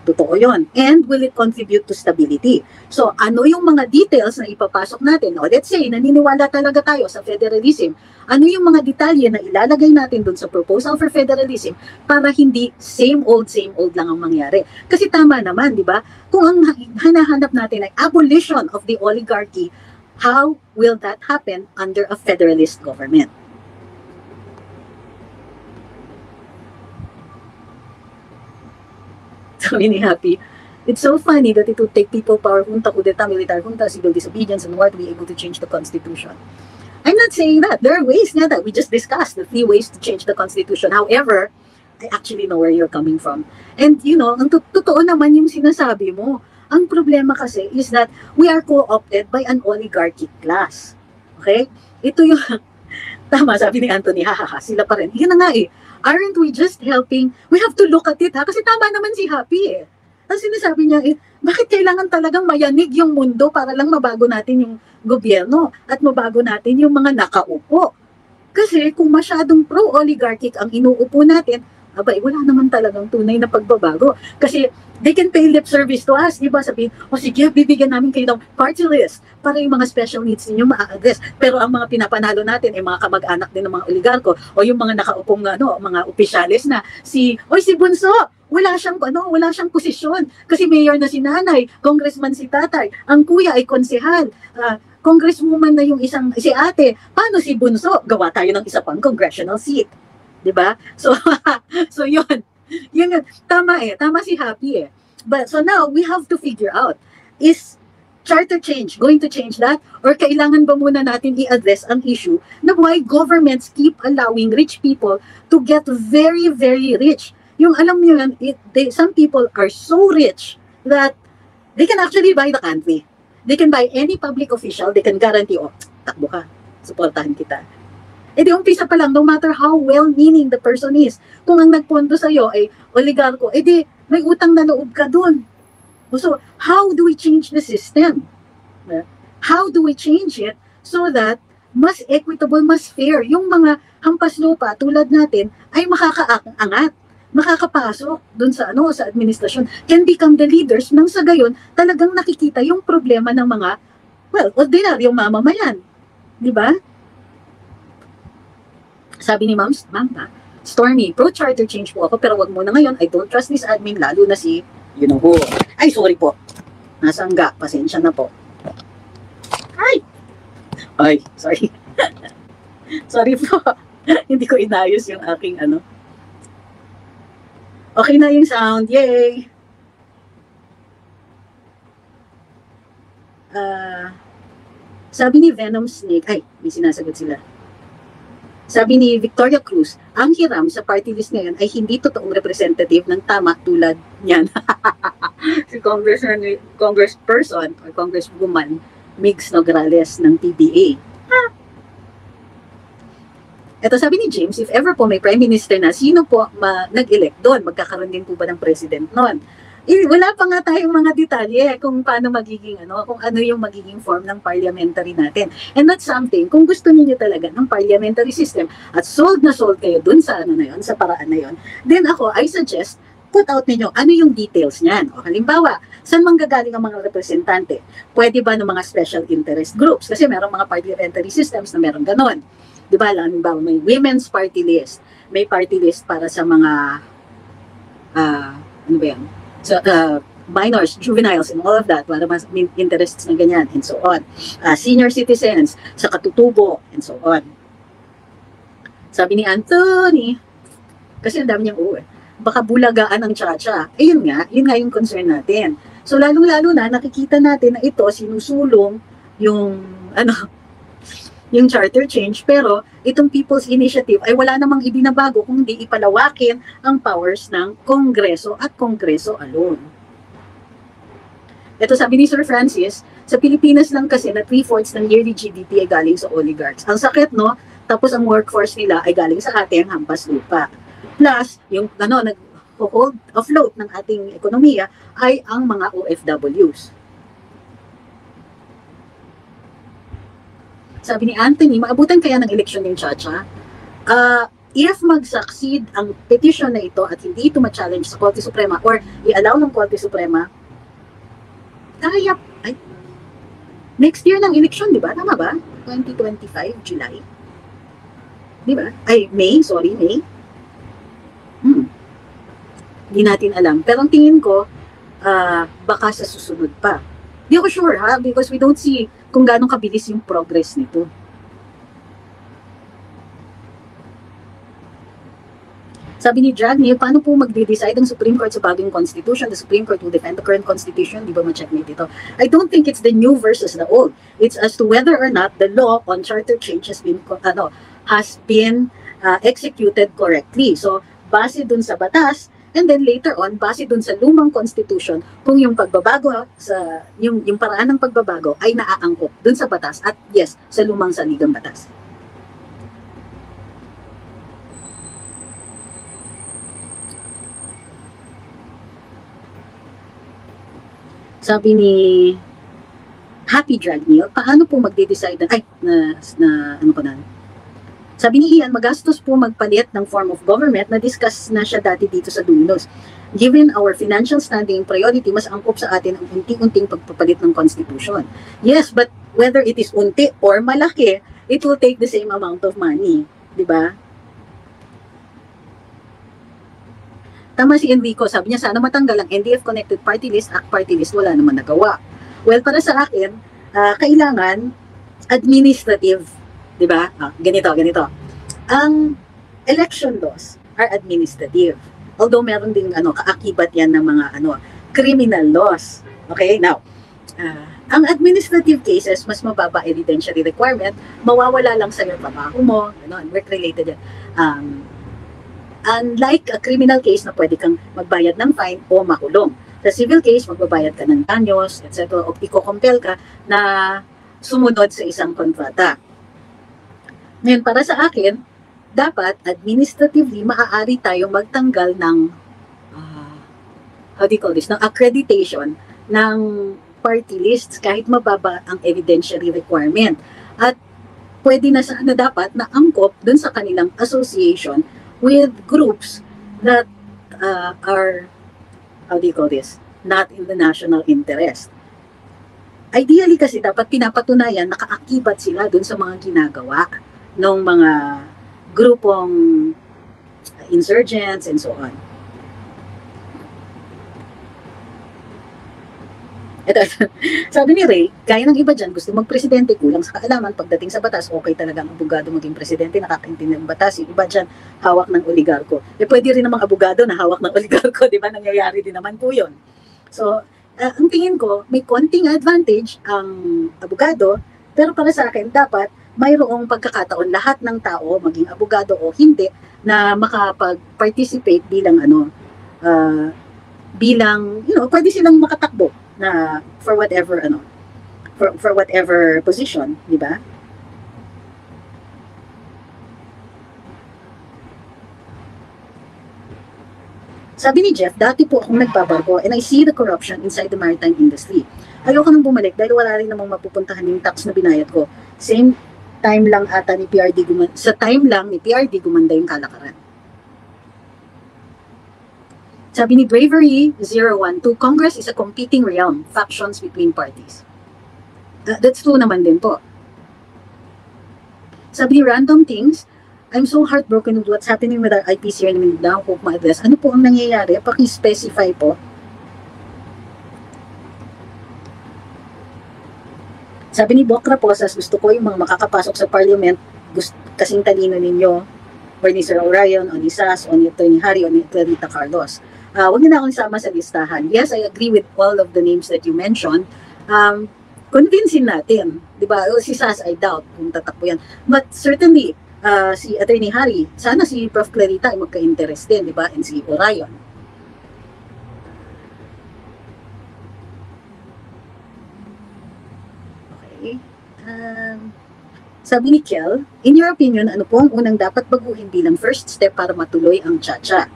Totoo yun. And will it contribute to stability? So, ano yung mga details na ipapasok natin? O, let's say, naniniwala talaga tayo sa federalism. Ano yung mga detalye na ilalagay natin dun sa proposal for federalism para hindi same old lang ang mangyari? Kasi tama naman, di ba? Kung ang hinahanap natin ay abolition of the oligarchy, how will that happen under a federalist government? Sabi ni Happy, it's so funny that it would take people power junta, kudeta, military junta, civil disobedience, and war to be able to change the Constitution. I'm not saying that. There are ways nga that we just discussed, the 3 ways to change the Constitution. However, I actually know where you're coming from. And ang totoo naman yung sinasabi mo. Ang problema kasi is that we are co-opted by an oligarchic class. Okay? Ito yung, tama, sabi ni Anthony, sila pa rin. Yun na nga aren't we just helping? We have to look at it, kasi tama naman si Happy Ang sinasabi niya bakit kailangan talagang mayanig yung mundo para lang mabago natin yung gobyerno at mabago natin yung mga nakaupo? Kasi kung masyadong pro-oligarchic ang inuupo natin, wala naman talagang tunay na pagbabago. Kasi they can pay lip service to us, diba? Sabihin, sige, bibigyan namin kayo ng party list para yung mga special needs ninyo ma-address. Pero ang mga pinapanalo natin ay mga kamag-anak din ng mga oligarko o yung mga nakaupong mga opisyalis na si Bunso, wala siyang posisyon kasi mayor na si nanay, congressman si tatay, ang kuya ay konsehal, congresswoman na yung si ate, paano si Bunso? Gawa tayo ng isa pang congressional seat. Diba? So, so yun, tama si Happy But, so now, we have to figure out, is charter change going to change that? Or kailangan ba muna natin i-address ang issue na why governments keep allowing rich people to get very, very rich? Yung alam nyo yan, some people are so rich that they can actually buy the country. They can buy any public official, they can guarantee, takbo ka, supportahan kita. Di umpisa pa lang, no matter how well-meaning the person is, kung ang nagpondo sa'yo ay oligarko, di may utang na loob ka dun. So, how do we change the system? How do we change it so that mas equitable, mas fair, yung mga hampas lupa tulad natin ay makakaangat, makakapasok dun sa sa administrasyon, can become the leaders nang sa gayon talagang nakikita yung problema ng mga, ordinaryong mamamayan. Di ba? Sabi ni Ma'am Stormy, pro-charter change po ako, pero wag muna ngayon, I don't trust this admin, lalo na si, who. Ay, sorry po. Nasangga, pasensya na po. Ay, sorry. Sorry po. Hindi ko inayos yung aking Okay na yung sound, yay! Sabi ni Venom Snake, may sinasagot sila. Sabi ni Victoria Cruz, ang hiram sa party list ngayon ay hindi totoong representative ng tama tulad niyan. Si congressperson or congresswoman Migs Nograles ng PBA. Ito sabi ni James, if ever po may prime minister na, sino po nag-elect doon? Magkakaroon din po ba ng president noon? Wala pa nga tayong mga detalye kung paano magiging kung ano yung magiging form ng parliamentary natin. And that's something, kung gusto niyo talaga ng parliamentary system at sold na sold kayo dun sa na yun, sa paraan na yun, then ako, I suggest, put out ninyo ano yung details niyan. O halimbawa, saan manggagaling ang mga representante? Pwede ba ng mga special interest groups? Kasi merong mga parliamentary systems na meron ganon. Di ba, halimbawa, may women's party list, may party list para sa mga ano ba yan? So, minors, juveniles, and all of that, para mas interests na ganyan, and so on. Senior citizens, sa katutubo, and so on. Sabi ni Anthony, kasi ang dami niyang baka bulagaan ang tsa-tsa. Yun nga yung concern natin. So, lalong-lalo na, nakikita natin na ito, sinusulong yung, yung charter change, pero itong People's Initiative ay wala namang ibinabago kung hindi ipalawakin ang powers ng Kongreso at Kongreso alone. Ito sabi ni Sir Francis, sa Pilipinas lang kasi na 3/4 ng yearly GDP ay galing sa oligarchs. Ang sakit, no? Tapos ang workforce nila ay galing sa ating hampas lupa. Plus, yung nag-hold afloat ng ating ekonomiya ay ang mga OFWs. Sabi ni Anthony, maabutan kaya ng eleksyon yung Chacha? If mag-succeed ang petition na ito at hindi ito ma-challenge sa Korte Suprema or i-allow ng Korte Suprema, kaya, next year ng eleksyon, di ba? Tama ba? 2025, July? Di ba? May. Hindi natin alam. Pero ang tingin ko, baka sa susunod pa. Di ako sure, ha? Because we don't see kung gaano kabilis yung progress nito. Sabi ni Dragneil, paano po magde-decide ang Supreme Court sa bagong Constitution? The Supreme Court will defend the current Constitution. Di ba ma-checkmate ito? I don't think it's the new versus the old. It's as to whether or not the law on charter change has been executed correctly. So, base dun sa batas, and then later on, base dun sa lumang constitution, kung yung pagbabago sa yung paraan ng pagbabago ay naaangkop dun sa batas at yes, sa lumang saligang batas. Sabi ni Happy Dragneil, paano po magde-decide Sabi ni Ian, magastos po magpalit ng form of government na discuss na siya dati dito sa Duminos. Given our financial standing priority, mas angkop sa atin ang unti-unting pagpapalit ng Constitution. Yes, but whether it is unti or malaki, it will take the same amount of money. Diba? Tama si Enrico, sabi niya, sana matanggal ang NDF Connected Party List, ACT Party List, wala naman nagawa. Well, para sa akin, kailangan administrative. Diba? Ganito. Ang election laws are administrative. Although meron ding kaakibat yan ng mga criminal laws. Okay? Now, ang administrative cases, mas mababa evidentiary requirement, mawawala lang sa yung trabaho mo, work-related yan. Unlike a criminal case na pwede kang magbayad ng fine o makulong. Sa civil case, magbabayad ka ng danyos, etc. o iko-compel ka na sumunod sa isang kontrata. Ngayon, para sa akin, dapat administratively maaari tayong magtanggal ng ng accreditation ng party lists kahit mababa ang evidentiary requirement. At pwede na sana dapat na angkop dun sa kanilang association with groups that are not in the national interest. Ideally kasi dapat pinapatunayan nakaakibat sila dun sa mga ginagawa ng mga grupong insurgents and so on. Ito, sabi ni Ray, gaya ng iba dyan, gusto magpresidente, kulang sa kaalaman, pagdating sa batas, okay talaga ang abogado maging presidente, nakakaintindi ng batas, yung iba dyan, hawak ng oligarko. Pwede rin namang abogado na hawak ng oligarko, di ba? Nangyayari din naman po yun. So, ang tingin ko, may konting advantage ang abogado, pero para sa akin, dapat mayroong pagkakataon lahat ng tao, maging abogado o hindi, na makapag-participate bilang pwede silang makatakbo na for whatever for whatever position, di ba? Sabi ni Jeff, dati po akong nagbabarko and I see the corruption inside the maritime industry. Ayoko nang bumalik dahil wala rin namang mapupuntahan yung tax na binayad ko. Same time lang ata ni PRD sa time lang ni PRD gumanda yung kalakaran. Sabi ni Bravery012, Congress is a competing realm, factions between parties. That's true naman din po. Sabi ni Random Things, I'm so heartbroken with what's happening with our IPs here in Mindanao. Hope ma-address. Ano po ang nangyayari? Paki-specify po. Sabi ni Bokra Posas, gusto ko yung mga makakapasok sa parliament, kasing talino ninyo, or ni Sir Orion, o ni Sas, o ni Atty. Harry, o ni Clarita Carlos. Huwag niyo na akong isama sa listahan. Yes, I agree with all of the names that you mentioned. Convincing natin, di ba? Si Sas, I doubt kung tatakbo yan. But certainly, si Atty. Harry, sana si Prof. Clarita ay magka-interest din, di ba? And si Orion. Okay. Sabi ni Kel, in your opinion, ano po ang unang dapat baguhin bilang first step para matuloy ang cha-cha?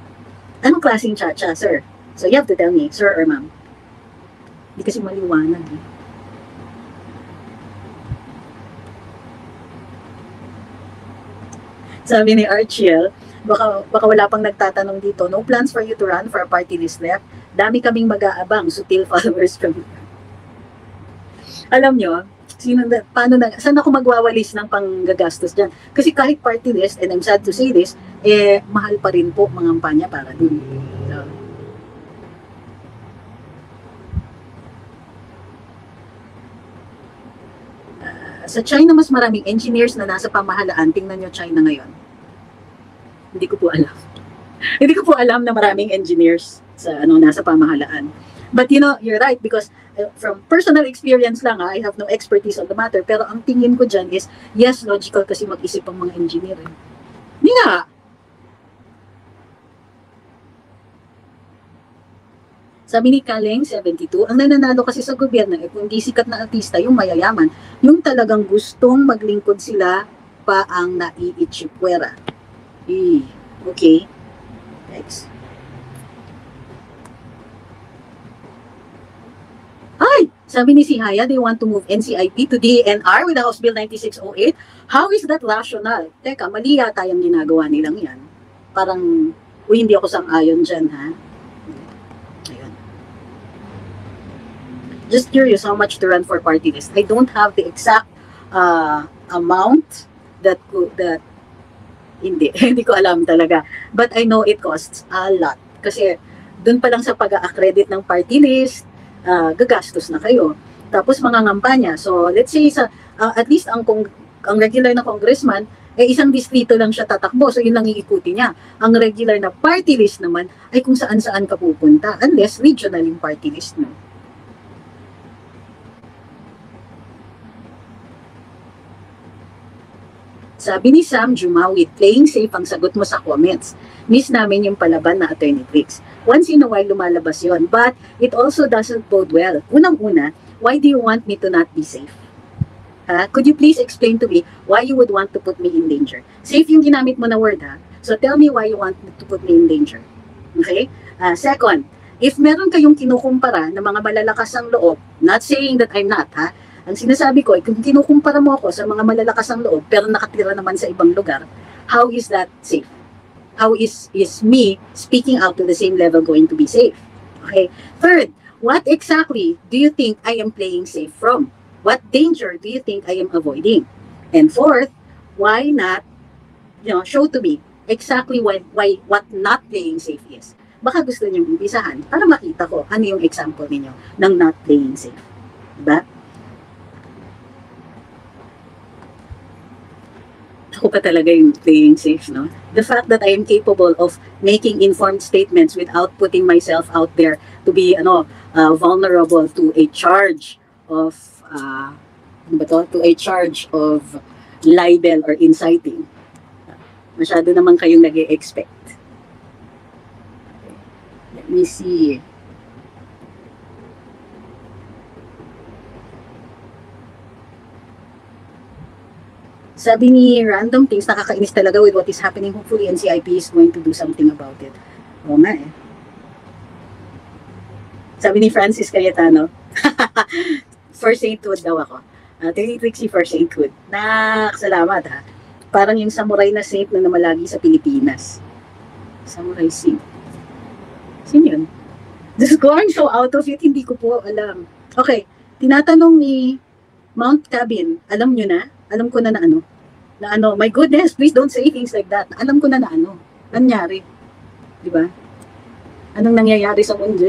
Anong klaseng cha-cha, sir? So you have to tell me, sir or ma'am. Hindi kasi maliwanag eh. Sabi ni Archiel, baka wala pang nagtatanong dito, no plans for you to run for a party list left? Dami kaming mag-aabang, sutil followers kami. Alam nyo, saan ako magwawalis ng panggagastos dyan? Kasi kahit party list, and I'm sad to say this, mahal pa rin po mga kampanya para dun. So, sa China, mas maraming engineers na nasa pamahalaan. Tingnan nyo China ngayon. Hindi ko po alam. Hindi ko po alam na maraming engineers sa nasa pamahalaan. But you know, you're right because from personal experience lang, I have no expertise on the matter. Pero ang tingin ko dyan is, yes, logical kasi mag-isip ang mga engineer. Hindi nga. Sabi ni Kaleng, 72, ang nananalo kasi sa gobyerno kung di sikat na artista, yung mayayaman, yung talagang gustong maglingkod sila pa ang naiitsipwera. Okay. Next. Ay! Sabi ni si Haya, they want to move NCIP to DNR with the House Bill 9608. How is that rational? Teka, mali yata yung ginagawa nilang yan. Parang, hindi ako sang-ayon dyan, ha? Ayun. Just curious how much to run for party list. I don't have the exact amount that hindi ko alam talaga. But I know it costs a lot. Kasi, dun pa lang sa pag-accredit ng party list, gagastos na kayo. Tapos mga ngampanya. So, let's say, at least ang regular na congressman, isang distrito lang siya tatakbo. So, yun lang iikuti niya. Ang regular na party list naman, ay kung saan-saan ka pupunta. Unless regional yung party list mo. Sabi ni Sam Jumawit, playing safe ang sagot mo sa comments. Miss namin yung palaban na Attorney Briggs. Once in a while lumalabas yon, but it also doesn't bode well. Unang-una, why do you want me to not be safe? Could you please explain to me why you would want to put me in danger? Safe yung ginamit mo na word, ha? So tell me why you want to put me in danger. Okay? Second, if meron kayong kinukumpara na mga malalakas ang loob, not saying that I'm not, ha? Ang sinasabi ko, kung kinukumpara mo ako sa mga malalakas ang loob, pero nakatira naman sa ibang lugar, how is that safe? How is me speaking out to the same level going to be safe? Okay. Third, what exactly do you think I am playing safe from? What danger do you think I am avoiding? And fourth, why not, show to me exactly why what not playing safe is. Baka gusto niyo umpisahan para makita ko ano yung example ninyo ng not playing safe. Diba? Ako pa talaga yung playing safe, no? The fact that I am capable of making informed statements without putting myself out there to be, vulnerable to a charge of, to a charge of libel or inciting. Masyado naman kayong nag-e-expect. Let me see. Sabi ni Random Things, nakakainis talaga with what is happening. Hopefully, NCIP is going to do something about it. Oo nga eh. Sabi ni Francis Cayetano, first sainthood daw ako. Trixie first sainthood. Salamat ha. Parang yung samurai na saint na namalagi sa Pilipinas. Samurai saint. Sino yun? Just going so out of it, hindi ko po alam. Okay, tinatanong ni Mount Cabin, alam nyo na? Alam ko na ano? Na ano, my goodness, please don't say things like that. Alam ko na ano? Nangyari. Di ba? Anong nangyayari sa mundo?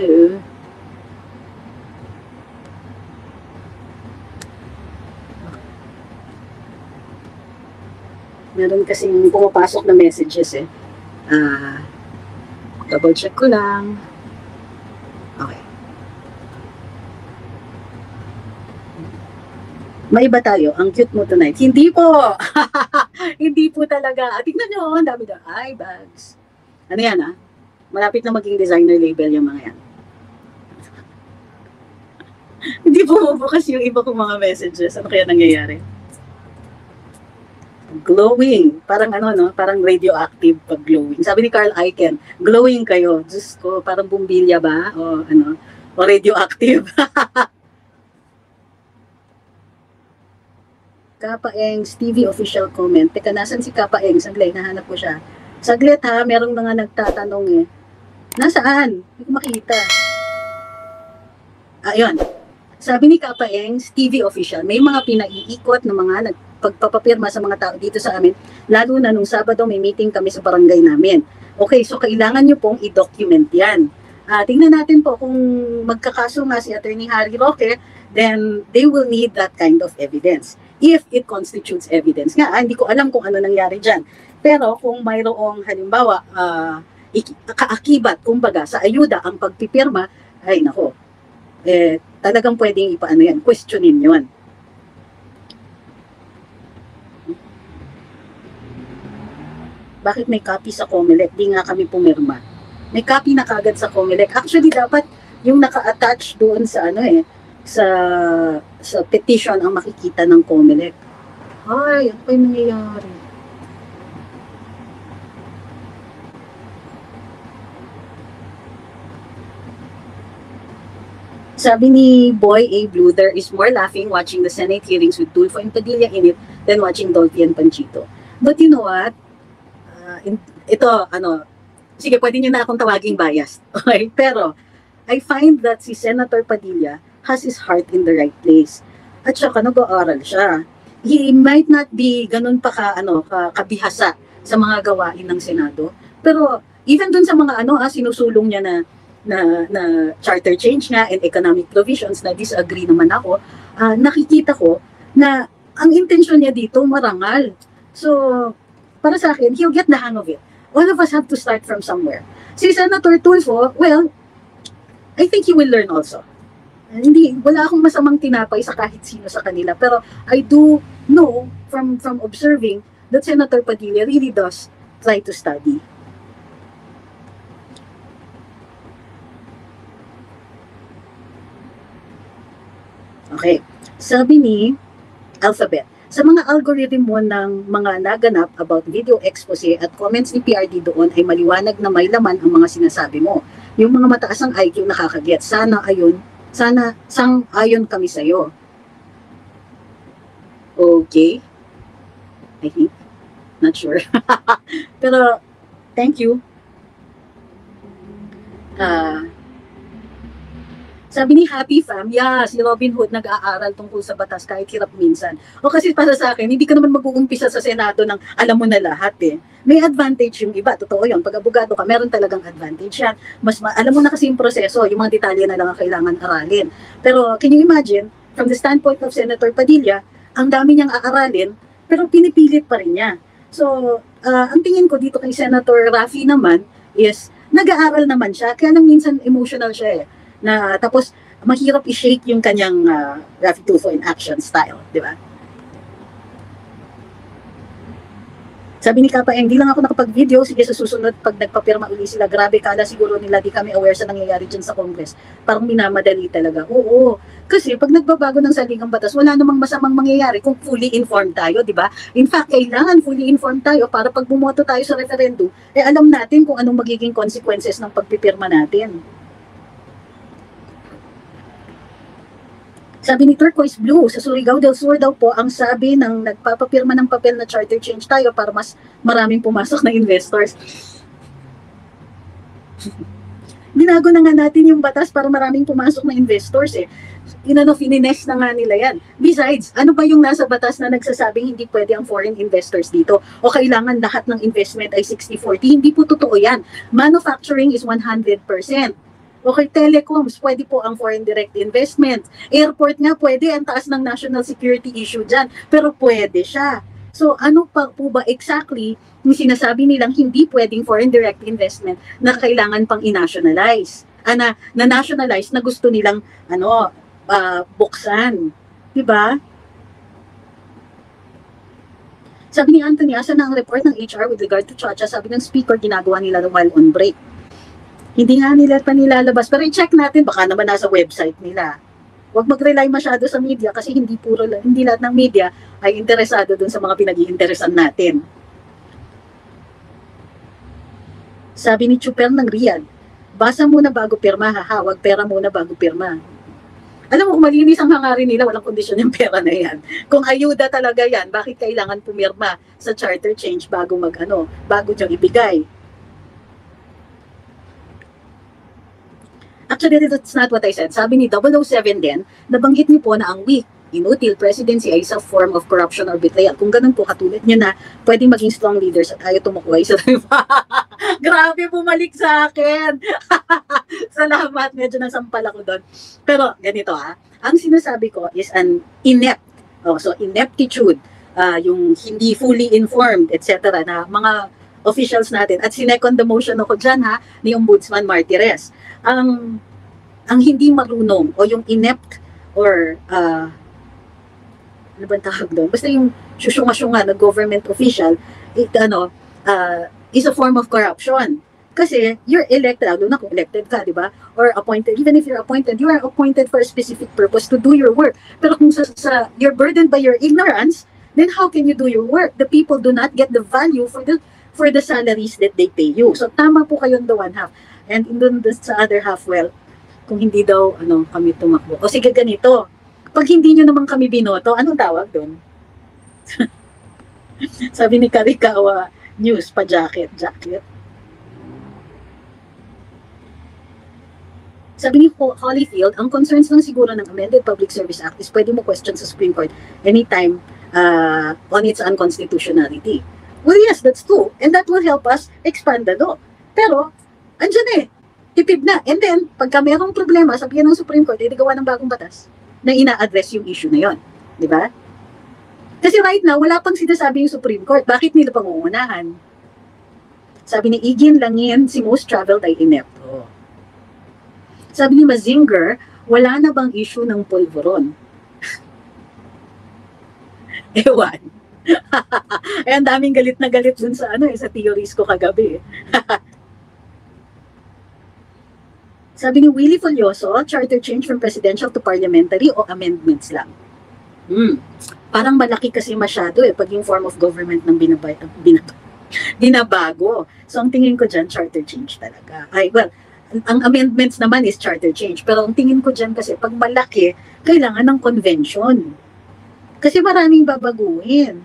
Meron kasing pumapasok na messages eh. Double check ko lang. Okay. Maiba tayo. Ang cute mo tonight. Hindi po! Hindi po talaga. Tignan nyo, ang dami na. Ay, bags. Ano yan Malapit na maging designer label yung mga yan. Hindi po bukas yung iba kong mga messages. Ano kaya nangyayari? Glowing. Parang parang radioactive pag glowing. Sabi ni Carl Icahn, glowing kayo. Diyos ko, parang bumbilya ba? O o radioactive. Kapaeng, Stevie official comment. Teka, nasan si Kapaeng? Saglit, nahanap ko siya. Saglit ha, merong mga nagtatanong eh. Nasaan? Hindi ko makita. Ayun. Sabi ni Kapaeng, Stevie official, may mga pinaiikot na mga pagpapapirma sa mga tao dito sa amin, lalo na nung Sabado may meeting kami sa barangay namin. Okay, so kailangan nyo pong i-document yan. Tingnan natin po kung magkakaso nga si Attorney Harry Roque, then they will need that kind of evidence. If it constitutes evidence. Nga, hindi ko alam kung ano nangyari dyan. Pero kung mayroong halimbawa, kaakibat, kumbaga, sa ayuda ang pagpipirma, ay nako, talagang pwedeng questionin yun. Bakit may copy sa COMELEC? Di nga kami pumirma. May copy na kagad sa COMELEC. Actually, dapat yung naka-attach doon sa sa petition ang makikita ng COMELEC. Ay, ano kayo nangyayari? Sabi ni Boy A. Blue, there is more laughing watching the Senate hearings with Tulfo and Padilla in it than watching Dolphy and Panchito. But you know what? Sige, pwede nyo na akong tawaging biased. Okay? Pero, I find that si Senator Padilla has his heart in the right place. At saka, nag-aaral siya. He might not be ganun pa kabihasa sa mga gawain ng Senado. Pero, even dun sa mga sinusulong niya na charter change nga and economic provisions na disagree naman ako, nakikita ko na ang intention niya dito marangal. So, para sa akin, he'll get the hang of it. All of us have to start from somewhere. Si Senator Tulfo, well, I think he will learn also. Wala akong masamang tinapay sa kahit sino sa kanila. Pero I do know from observing that Senator Padilla really does try to study. Okay. Sabi ni Alphabet, sa mga algorithm mo ng mga naganap about video expose at comments ni PRD doon ay maliwanag na may laman ang mga sinasabi mo. Yung mga mataas ang IQ nakakaget. Sana sang-ayon kami sa'yo. Okay. I think. Not sure. Pero, thank you. Sabi ni Happy Fam, si Robin Hood nag-aaral tungkol sa batas kahit hirap minsan. O kasi para sa akin, hindi ka naman mag-uumpisa sa Senado ng alam mo na lahat eh. May advantage yung iba, totoo yun. Pag abogado ka, meron talagang advantage yan. Alam mo na kasi yung proseso, yung mga detalye na lang ang kailangan aralin. Pero can you imagine, from the standpoint of Senator Padilla, ang dami niyang aaralin, pero pinipilit pa rin niya. So, ang tingin ko dito kay Senator Raffy naman is, nag-aaral naman siya, kaya lang minsan emotional siya eh. Tapos mahirap i-shake yung kanyang Raffy Tulfo in action style, di ba? Sabi ni Kapa, hindi lang ako nakapag-video, sige sa susunod pag nagpapirma uli sila, grabe, kala siguro nila di kami aware sa nangyayari dyan sa Congress. Parang minamadali talaga. Oo, kasi pag nagbabago ng saligang batas, wala namang masamang mangyayari kung fully informed tayo, di ba? In fact, kailangan fully informed tayo para pag bumoto tayo sa referendum, alam natin kung anong magiging consequences ng pagpipirma natin. Sabi ni Turquoise Blue, sa Surigao del Sur daw po, ang sabi ng nagpapapirma ng papel na charter change tayo para mas maraming pumasok na investors. Binago na nga natin yung batas para maraming pumasok na investors eh. Finines na nga nila yan. Besides, ano ba yung nasa batas na nagsasabing hindi pwede ang foreign investors dito? O kailangan lahat ng investment ay 60-40? Hindi po totoo yan. Manufacturing is 100%. Okay, telecoms, pwede po ang foreign direct investment. Airport nga pwede, ang taas ng national security issue dyan. Pero pwede siya. So ano pa po ba exactly yung sinasabi nilang hindi pwedeng foreign direct investment na kailangan pang i-nationalize? Na-nationalize na gusto nilang buksan. Diba? Sabi ni Anthony, asa na ang report ng HR with regard to Chacha? Sabi ng speaker, ginagawa nila while on break. Hindi nga nila pa nilalabas. Pero i-check natin, baka naman nasa website nila. Huwag mag-rely masyado sa media kasi hindi lahat ng media ay interesado dun sa mga pinag-iinteresan natin. Sabi ni Chupel ng Riyadh, basa muna bago pirma, hahawag pera muna bago pirma. Alam mo, kung malinis ang hangarin nila, walang kondisyon yung pera na yan. Kung ayuda talaga yan, bakit kailangan pumirma sa charter change bago bago nyo ibigay? Actually, that's not what I said. Sabi ni 007 din, nabanggit niyo po na ang weak, inutil presidency ay isa form of corruption or betrayal. Kung ganun po, katulad niyo na pwedeng maging strong leaders at ayaw tumukuhay sa Grabe, bumalik sa akin. Salamat, medyo nasampal ako doon. Pero ganito ang sinasabi ko is an inept. So ineptitude, yung hindi fully informed, etc. na mga officials natin. At sinecond the motion ako dyan ni Ombudsman Martires. Ang hindi marunong o yung inept or ano ba tawag doon? Basta yung syusyunga-syunga na government official, is a form of corruption. Kasi you're elected, lalo na kung elected ka, di ba? Or appointed, even if you're appointed, you are appointed for a specific purpose to do your work. Pero kung you're burdened by your ignorance, then how can you do your work? The people do not get the value for the salaries that they pay you. So tama po kayo on the one half. And in sa other half, well, kung hindi daw kami tumakbo. O sige ganito, pag hindi nyo naman kami binoto, anong tawag doon? Sabi ni Karikawa News, jacket. Sabi ni Holyfield, ang concerns lang siguro ng Amended Public Service Act is pwede mo question sa Supreme Court anytime on its unconstitutionality. Well, yes, that's true. And that will help us expand the law. Pero, andyan tipid na. And then, pagka mayroong problema, sabihin ng Supreme Court, gawa ng bagong batas na ina-address yung issue na yon. Di ba? Kasi right now, wala pang sinasabi yung Supreme Court. Bakit nila pangungunahan? Sabi ni Igin Langin, si most traveled ay inepto. Sabi ni Mazinger, wala na bang issue ng polvoron? Ewan. Ang daming galit na galit dun sa sa theories ko kagabi. Sabi ni Willie Folioso, charter change from presidential to parliamentary o amendments lang? Parang malaki kasi masyado pag yung form of government ng binabago. So ang tingin ko dyan, charter change talaga. Ang amendments naman is charter change. Pero ang tingin ko dyan kasi pag malaki, kailangan ng convention. Kasi maraming babaguhin.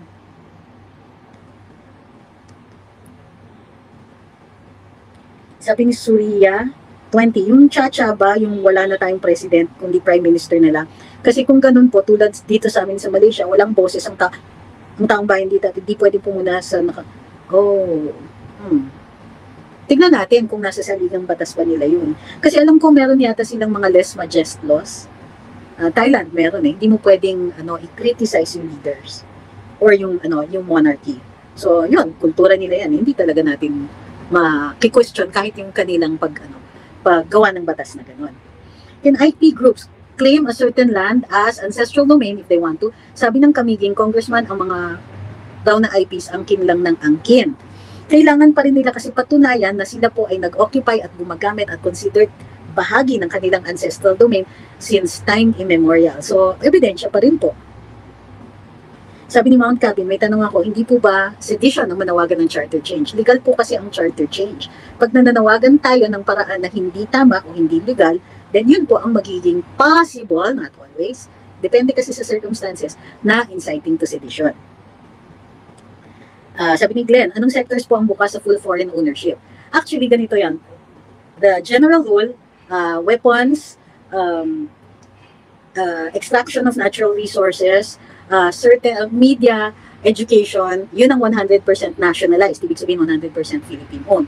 Sabi ni Surya, 20, yung Chacha ba, yung wala na tayong president, kundi prime minister na lang. Kasi kung ganun po, tulad dito sa amin sa Malaysia, walang boses ang taong bayan dito, hindi pwede pumuna sa Tignan natin kung nasa saligang batas pa nila yun. Kasi alam ko meron yata silang mga less majest laws. Thailand meron hindi mo pwedeng i-criticize yung leaders or yung monarchy. So yun, kultura nila yan. Hindi talaga natin ma-question kahit yung kanilang paggawa ng batas na gano'n. Can IP groups claim a certain land as ancestral domain if they want to? Sabi ng Kamiging Congressman, ang mga daw na IPs angkin lang ng angkin. Kailangan pa rin nila kasi patunayan na sila po ay nag-occupy at gumagamit at considered bahagi ng kanilang ancestral domain since time immemorial. So, ebidensya pa rin po. Sabi ni Mount Calvin, may tanong ako, hindi po ba sedition ang manawagan ng charter change? Legal po kasi ang charter change. Pag nananawagan tayo ng paraan na hindi tama o hindi legal, then yun po ang magiging possible, not always, Depende kasi sa circumstances na inciting to sedition. Sabi ni Glenn, anong sectors po ang bukas sa full foreign ownership? Actually, ganito yan. The general rule, weapons, extraction of natural resources, certain media, education, yun ang 100% nationalized. Ibig sabihin 100% Philippine-owned.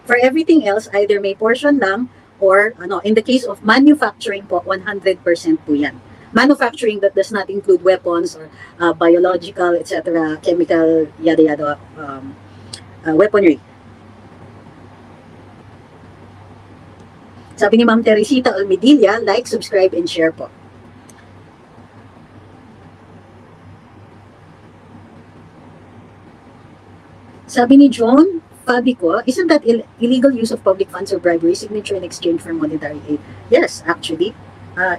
For everything else, either may portion lang or, in the case of manufacturing po, 100% po yan. Manufacturing that does not include weapons or biological, etc., chemical, yada yada, weaponry. Sabi ni Ma'am Teresita Almedilla, like, subscribe, and share po. Sabi ni John Fabico, isn't that illegal use of public funds or bribery, signature in exchange for monetary aid? Yes, actually.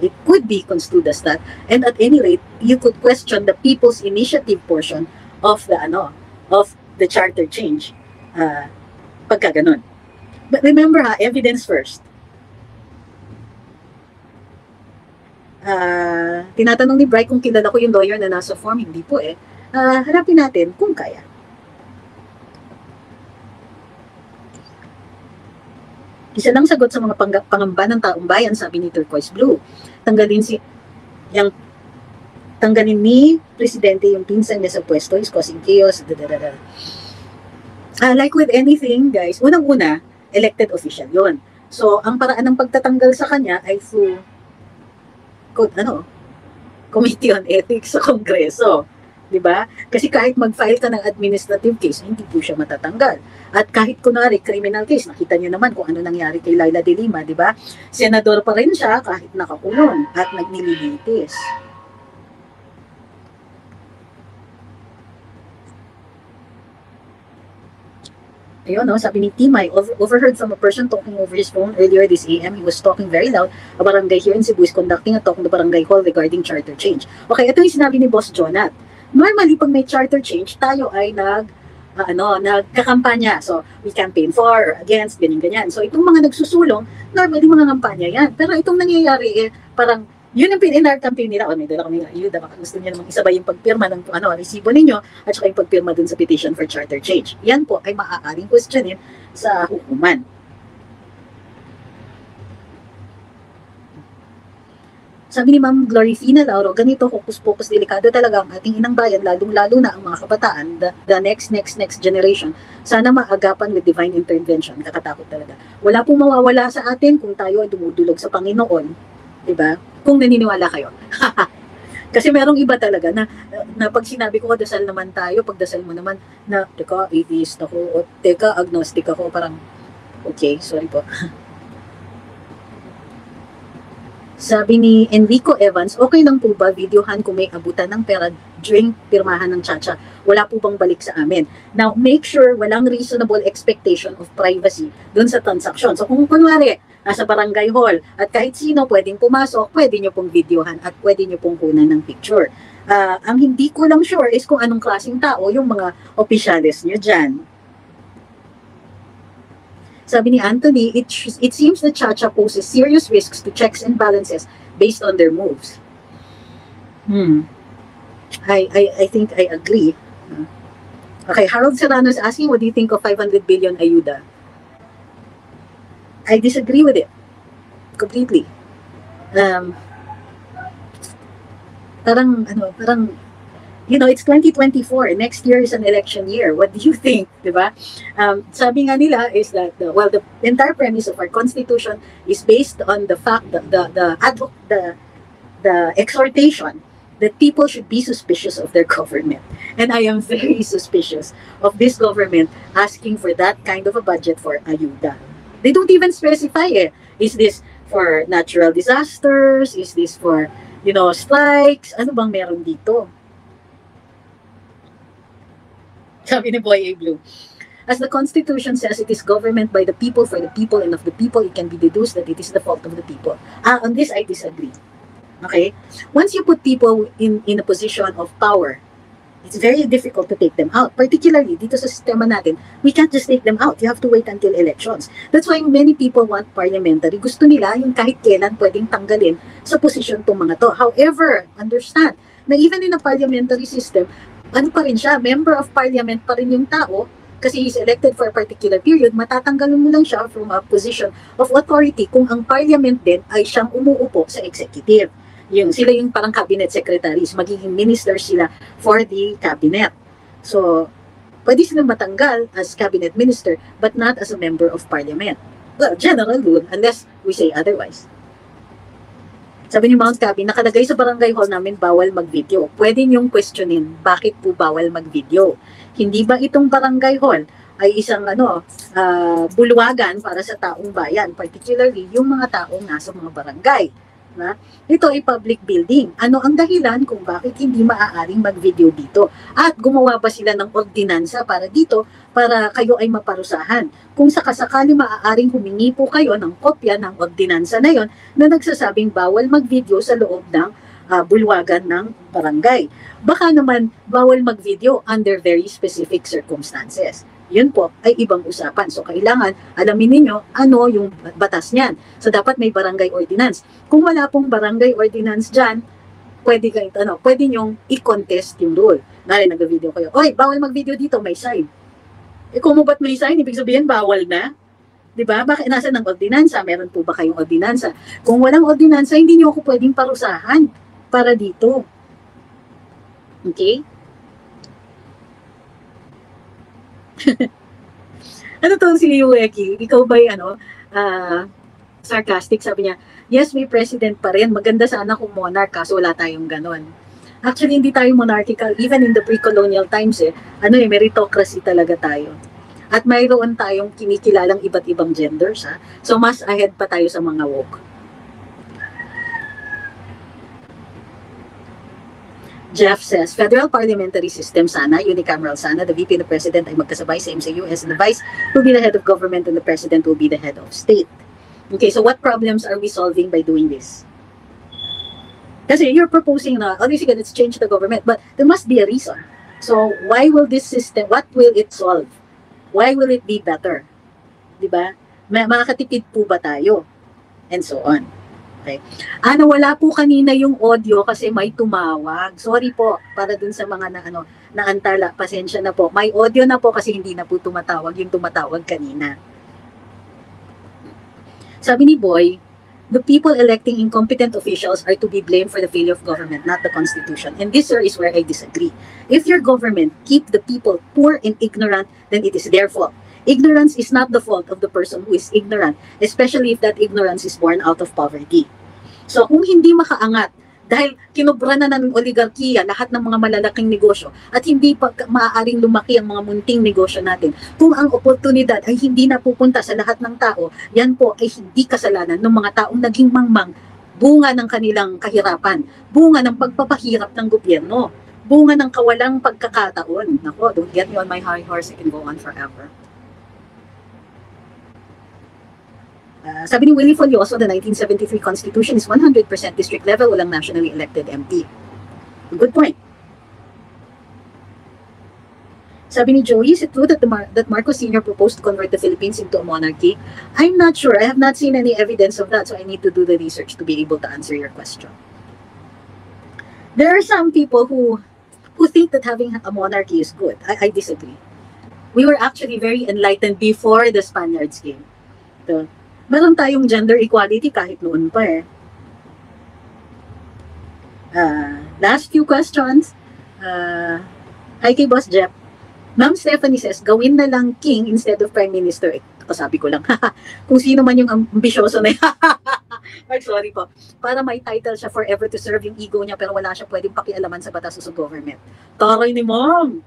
It could be construed as that. And at any rate, you could question the people's initiative portion of the charter change. Pagka ganun. But remember evidence first. Tinatanong ni Bri kung kilala ko yung lawyer na nasa form. Hindi po eh. Harapin natin kung kaya. Isa lang sagot sa mga pangamba ng taong bayan, sabi ni Turquoise Blue. Tanggalin ni Presidente yung pinsan niya sa pwesto, is causing chaos, like with anything, guys, unang-una, elected official yon. So, ang paraan ng pagtatanggal sa kanya ay through, Committee on Ethics sa Kongreso. Diba? Kasi kahit mag-file ka ng administrative case, hindi po siya matatanggal. At kahit kunwari, criminal case, nakita niyo naman kung ano nangyari kay Laila de Lima, diba? Senador pa rin siya kahit nakakulong at nagnililitis. Ayun, sabi ni Timay, overheard from a person talking over his phone earlier this AM. He was talking very loud. A barangay here in Cebu is conducting a talk in the barangay hall regarding charter change. Okay, ito yung sinabi ni Boss Jonat. Normally, pag may charter change, tayo ay nagkakampanya. So, we campaign for or against, ganyan-ganyan. So, itong mga nagsusulong, normally mga kampanya yan. Pero itong nangyayari, parang, yun ang PNR campaign nila. May dala kami ayuda, baka gusto niya namang isabay yung pagpirma ng resibo ninyo at saka yung pagpirma dun sa petition for charter change. Yan po ay maaaring questionin sa hukuman. Sabi ni Ma'am Glorifina Lauro, ganito, kukus-pukus, delikado talaga ang ating inang bayan, lalong-lalo na ang mga kabataan, the next generation. Sana maagapan with divine intervention. Kakatakot talaga. Wala pong mawawala sa atin kung tayo ay dumudulog sa Panginoon. Diba? Kung naniniwala kayo. Kasi merong iba talaga na pag sinabi ko, dasal naman tayo, pagdasal mo naman na, teka, atheist ako, o teka, agnostic ako, parang, okay, sorry po. Sabi ni Enrico Evans, okay lang po ba videohan kung may abutan ng pera during pirmahan ng tsa-tsa? Wala po bang balik sa amin? Now, make sure walang reasonable expectation of privacy dun sa transaction. So kung kunwari, nasa barangay hall at kahit sino pwedeng pumasok, pwede nyo pong videohan at pwede nyo pong kunan ng picture. Ang hindi ko lang sure is kung anong klaseng tao yung mga opisyalis nyo dyan. Sabi ni Anthony, it seems that Chacha poses serious risks to checks and balances based on their moves. I think I agree. Okay, Harold Serrano is asking, what do you think of 500 billion ayuda? I disagree with it completely. Parang it's 2024. Next year is an election year. What do you think, diba? Sabi nga nila is that, the entire premise of our constitution is based on the fact that the exhortation that people should be suspicious of their government. And I am very suspicious of this government asking for that kind of a budget for ayuda. They don't even specify it. Is this for natural disasters? Is this for, strikes? Ano bang meron dito? Sabi ni Boy A. Blue. As the Constitution says, it is government by the people, for the people, and of the people, it can be deduced that it is the fault of the people. On this, I disagree. Okay? Once you put people in a position of power, It's very difficult to take them out. Particularly dito sa sistema natin, we can't just take them out. You have to wait until elections. That's why many people want parliamentary. Gusto nila yung kahit kailan pwedeng tanggalin sa posisyon tong mga to. However, understand na even in a parliamentary system, ano pa rin siya, member of parliament pa rin yung tao kasi he's elected for a particular period, matatanggalin mo lang siya from a position of authority kung ang parliament din ay siyang umuupo sa executive. Sila yung parang cabinet secretaries, magiging ministers sila for the cabinet. So, pwede silang matanggal as cabinet minister, but not as a member of parliament. Well, general rule, unless we say otherwise. Sabi ni Mount Cabi, nakalagay sa barangay hall namin bawal mag-video. Pwede niyong questionin, bakit po bawal mag-video? Hindi ba itong barangay hall ay isang bulwagan para sa taong bayan, particularly yung mga taong nasa mga barangay? Na? Ito ay public building. Ano ang dahilan kung bakit hindi maaaring mag-video dito? At gumawa ba sila ng ordinansa para dito para kayo ay maparusahan? Kung sakasakali maaaring humingi po kayo ng kopya ng ordinansa na yon na nagsasabing bawal mag-video sa loob ng bulwagan ng barangay. Baka naman bawal mag-video under very specific circumstances. Yun po ay ibang usapan. So, kailangan alamin ninyo ano yung batas niyan. So, dapat may barangay ordinance. Kung wala pong barangay ordinance dyan, pwede nyong i-contest yung rule. Ngayon, nag-video kayo, oy, bawal mag-video dito, may sign. Kung mo ba't may sign, ibig sabihin, bawal na. Diba? Bakit nasa ng ordinansa? Meron po ba kayong ordinansa? Kung walang ordinansa, hindi nyo ako pwedeng parusahan para dito. Okay? Ano to si Yueki? Ikaw ba'y sarcastic? Sabi niya, yes, may president pa rin. Maganda sana kung monarch, kaso wala tayong ganon. Actually, hindi tayo monarchical. Even in the pre-colonial times, meritocracy talaga tayo. At mayroon tayong kinikilalang iba't ibang genders. So, mas ahead pa tayo sa mga woke. Jeff says, federal parliamentary system sana, unicameral sana, the VP and the President ay magkasabay sa MCU as the Vice will be the head of government and the President will be the head of state. Okay, so what problems are we solving by doing this? Kasi you're proposing na, sige, let's change the government, but there must be a reason. So, why will this system, what will it solve? Why will it be better? Diba? Makakatipid po ba tayo? And so on. Okay. Wala po kanina yung audio kasi may tumawag. Sorry po, para dun sa mga naantala, pasensya na po. May audio na po kasi hindi na po tumatawag yung tumatawag kanina. Sabi ni Boy, the people electing incompetent officials are to be blamed for the failure of government, not the Constitution. And this, sir, is where I disagree. If your government keep the people poor and ignorant, then it is their fault. Ignorance is not the fault of the person who is ignorant, especially if that ignorance is born out of poverty. So, kung hindi makaangat, dahil kinubra na ng oligarkiya lahat ng mga malalaking negosyo at hindi pa maaaring lumaki ang mga munting negosyo natin, kung ang oportunidad ay hindi napupunta sa lahat ng tao, yan po ay hindi kasalanan ng mga taong naging mangmang, bunga ng kanilang kahirapan, bunga ng pagpapahirap ng gobyerno, bunga ng kawalang pagkakataon. Nako, don't get me on my high horse, I can go on forever. Sabi ni Willie Folioso, the 1973 Constitution is 100% district level, walang nationally elected MP. Good point. Sabi ni Joey, is it true that that Marcos Sr. proposed to convert the Philippines into a monarchy? I'm not sure. I have not seen any evidence of that, so I need to do the research to be able to answer your question. There are some people who think that having a monarchy is good. I disagree. We were actually very enlightened before the Spaniards came. So, meron tayong gender equality kahit noon pa eh. Last few questions. Hi kay Boss Jeff. Ma'am Stephanie says, gawin na lang king instead of prime minister. Sabi ko lang, kung sino man yung ambisyoso na yan. Sorry po. Para may title siya forever to serve yung ego niya pero wala siya pwedeng pakialaman sa batas sa government. Taray ni ma'am.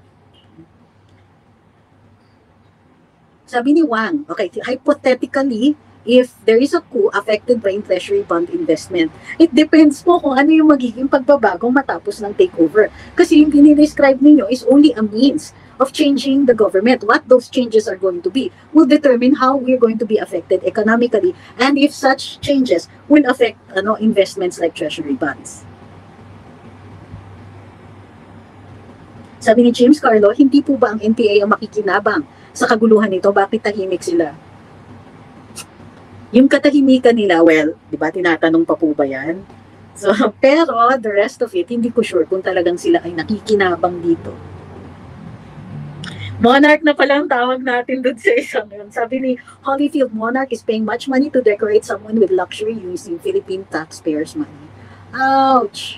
Sabi ni Wang, okay, hypothetically, if there is a coup affected by treasury bond investment, it depends po kung ano yung magiging pagbabagong matapos ng takeover. Kasi yung dinidescribe ninyo is only a means of changing the government. What those changes are going to be will determine how we're going to be affected economically and if such changes will affect investments like treasury bonds. Sabi ni James Carlo, hindi po ba ang NPA ang makikinabang sa kaguluhan nito? Bakit tahimik sila? Yung katahimikan nila, well, di ba, tinatanong pa po ba yan? So, pero the rest of it, hindi ko sure kung talagang sila ay nakikinabang dito. Monarch na pala ang tawag natin doon sa isang yun. Sabi ni Holyfield, Monarch is paying much money to decorate someone with luxury using Philippine taxpayers' money. Ouch!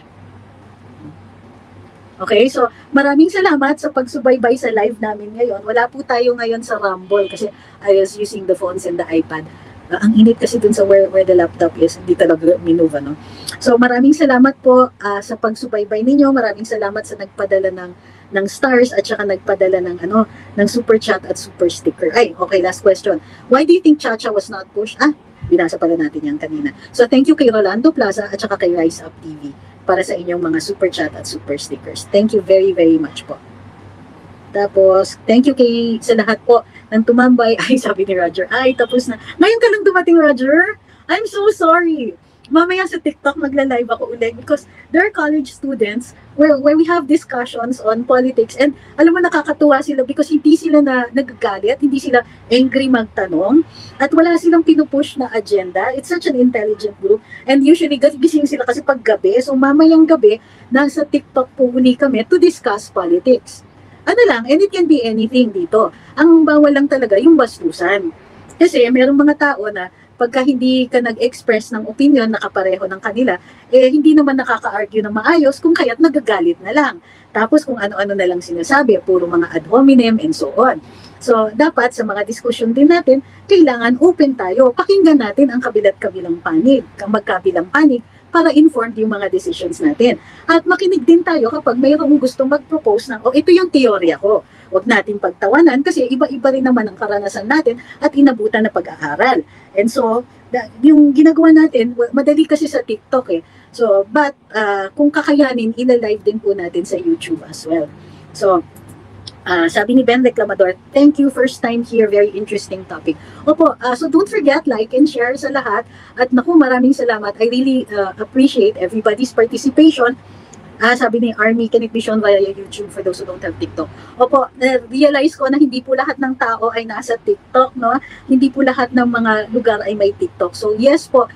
Okay, so maraming salamat sa pagsubaybay sa live namin ngayon. Wala po tayo ngayon sa Rumble kasi I was using the phones and the iPad. Ang init kasi dun sa where the laptop is, hindi talaga minove, no? So maraming salamat po sa pagsubaybay ninyo. Maraming salamat sa nagpadala ng stars at saka nagpadala ng super chat at super sticker. Ay, okay, last question. Why do you think Chacha was not pushed? Binasa pala natin yan kanina. So thank you kay Rolando Plaza at saka kay Rise Up TV para sa inyong mga super chat at super stickers. Thank you very, very much po. Tapos, thank you sa lahat po ng tumambay. Ay, sabi ni Roger, ay, tapos na. Ngayon ka lang dumating, Roger? I'm so sorry. Mamaya sa TikTok magla-live ako ulit because there are college students where we have discussions on politics and alam mo nakakatuwa sila because hindi sila nagagalit, hindi sila angry magtanong at wala silang pinupush na agenda. It's such an intelligent group and usually gising sila kasi pag gabi. So mamayang gabi, nasa TikTok po uli kami to discuss politics. Ano lang, and it can be anything dito. Ang bawal lang talaga yung bastusan. Kasi merong mga tao na pagka hindi ka nag-express ng opinion na kapareho ng kanila, hindi naman nakaka-argue ng maayos kung kaya't nagagalit na lang. Tapos kung ano-ano na lang sinasabi, puro mga ad hominem and so on. So, dapat sa mga diskusyon din natin, kailangan open tayo. Pakinggan natin ang kabilat-kabilang panig, magkabilang panig, para informed yung mga decisions natin. At makinig din tayo kapag mayroong gustong mag-propose ng, ito yung teorya ko. Huwag natin pagtawanan kasi iba-iba rin naman ang karanasan natin at inabutan na pag-aaral. And so, yung ginagawa natin, madali kasi sa TikTok eh. So, but kung kakayanin, ila-live din po natin sa YouTube as well. So, sabi ni Ben Reclamador, thank you, first time here, very interesting topic. Opo, so don't forget, like and share sa lahat. At naku, maraming salamat. I really appreciate everybody's participation. Sabi ni Army, can it be shown via YouTube for those who don't have TikTok? Opo, realize ko na hindi po lahat ng tao ay nasa TikTok, no? Hindi po lahat ng mga lugar ay may TikTok. So yes po,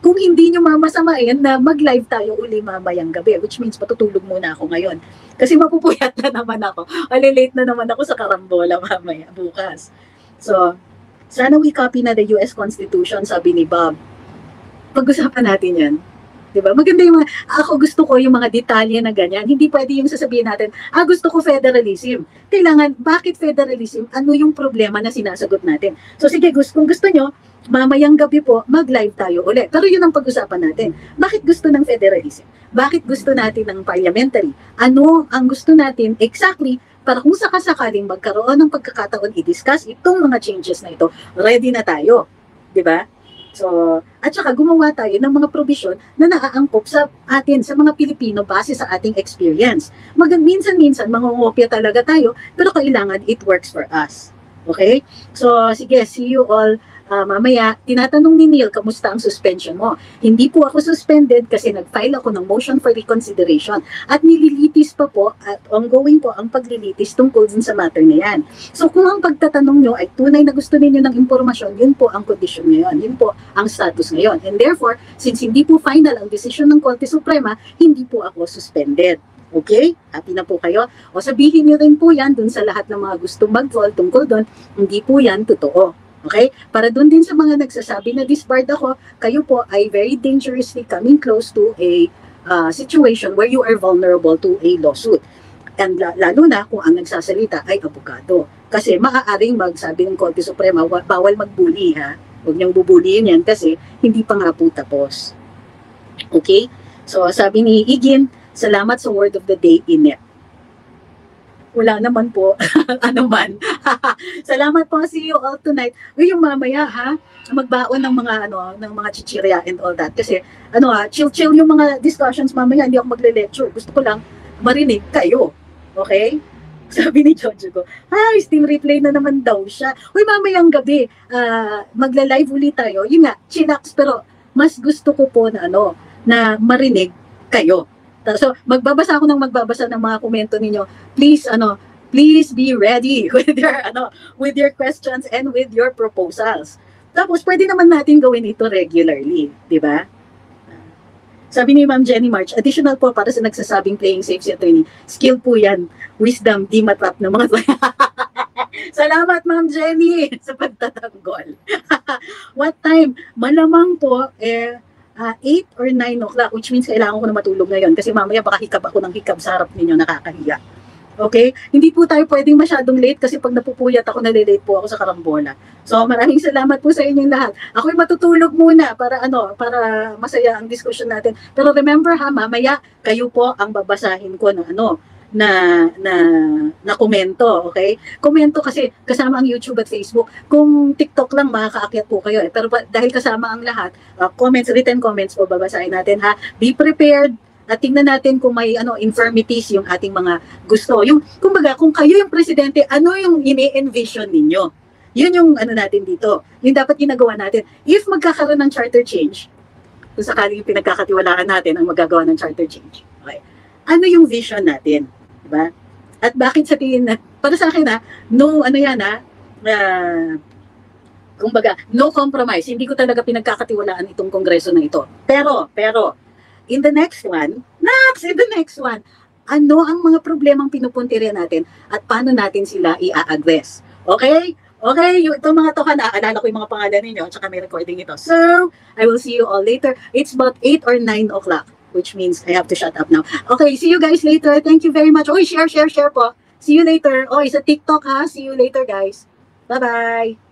kung hindi nyo mamasamain na mag-live tayo uli mamayang gabi, which means patutulog muna ako ngayon. Kasi mapupuyat na naman ako. Alilate na naman ako sa karambola mamaya, bukas. So, sana we copy na the US Constitution, sabi ni Bob. Pag-usapan natin yan. Diba? Maganda yung mga, ako gusto ko yung mga detalye na ganyan. Hindi pwede yung sasabihin natin, gusto ko federalism. Kailangan, bakit federalism? Ano yung problema na sinasagot natin? So sige, kung gusto nyo, mamayang gabi po, mag-live tayo ulit. Pero yun ang pag-usapan natin. Bakit gusto ng federalism? Bakit gusto natin ng parliamentary? Ano ang gusto natin exactly para kung sakasakaling magkaroon ng pagkakataon i-discuss itong mga changes na ito, ready na tayo. Diba? So, at saka gumawa tayo ng mga provision na naaangkop sa atin, sa mga Pilipino base sa ating experience. Minsan-minsan, mangungopia talaga tayo, pero kailangan it works for us. Okay? So, sige, see you all mamaya. Tinatanong ni Neil, kamusta ang suspension mo? Hindi po ako suspended kasi nag-file ako ng motion for reconsideration at nililitis pa po at ongoing po ang paglilitis tungkol din sa matter na yan. So kung ang pagtatanong nyo ay tunay na gusto ninyo ng impormasyon, yun po ang condition ngayon. Yun po ang status ngayon. And therefore, since hindi po final ang decision ng Korte Suprema, hindi po ako suspended. Okay? Happy na po kayo? O sabihin nyo rin po yan dun sa lahat ng mga gustong mag-call tungkol dun, hindi po yan totoo. Okay? Para dun din sa mga nagsasabi na disbarred ako, kayo po ay very dangerously coming close to a situation where you are vulnerable to a lawsuit. And lalo na kung ang nagsasalita ay abogado. Kasi maaaring magsabi ng Korte Suprema, bawal magbuli ha. Huwag niyang bubuliin yan kasi hindi pa nga po tapos. Okay? So sabi ni Igin, salamat sa word of the day, Inet. Wala naman po. Ano man. Salamat po. See you all tonight. Yung mamaya ha, magbaon ng mga ng mga chichirya and all that. Kasi chill-chill yung mga discussions mamaya. Hindi ako magle-lecture. Gusto ko lang marinig kayo. Okay? Sabi ni Jojo ko, Steam replay na naman daw siya. Uy, mamayang gabi, magla-live ulit tayo. Yun nga, chillax, pero mas gusto ko po na na marinig kayo. So, magbabasa ako ng magbabasa ng mga komento ninyo. Please, please be ready with your questions and with your proposals. Tapos, pwede naman natin gawin ito regularly, di ba? Sabi ni Ma'am Jenny March, additional po para sa nagsasabing playing safe si attorney. Skill po yan. Wisdom, di matrap ng mga Salamat, Ma'am Jenny, sa pagtatanggol. What time? Malamang po, 8 or 9 o'clock, which means kailangan ko na matulog ngayon kasi mamaya baka hikab ako ng hikab sa harap ninyo, nakakahiya. Okay? Hindi po tayo pwedeng masyadong late kasi pag napupuyat ako, nalilate po ako sa karambola. So, maraming salamat po sa inyong lahat. Ako'y matutulog muna para masaya ang discussion natin. Pero remember ha, mamaya kayo po ang babasahin ko na komento, okay? Komento kasi kasama ang YouTube at Facebook. Kung TikTok lang, makakaakyat po kayo. Pero dahil kasama ang lahat, written comments po babasahin natin ha. Be prepared. At tingnan natin kung may infirmities yung ating mga gusto. Yung, kumbaga, kung kayo yung presidente, ano yung ini-envision ninyo? Yun yung natin dito. Yung dapat ginagawa natin. If magkakaroon ng charter change, kung sakaling yung pinagkakatiwalaan natin ang magagawa ng charter change, okay, ano yung vision natin? Diba? At bakit sa tingin na, para sa akin kumbaga, no compromise. Hindi ko talaga pinagkakatiwalaan itong kongreso na ito. Pero, in the next one, ano ang mga problemang pinupuntirya natin at paano natin sila i-address? Okay? Okay, itong mga to, naalala ko yung mga pangalan ninyo at saka may recording ito. So, I will see you all later. It's about 8 or 9 o'clock, which means I have to shut up now. Okay, see you guys later. Thank you very much. Oy, share po. See you later. Oy, sa TikTok ha. See you later, guys. Bye-bye.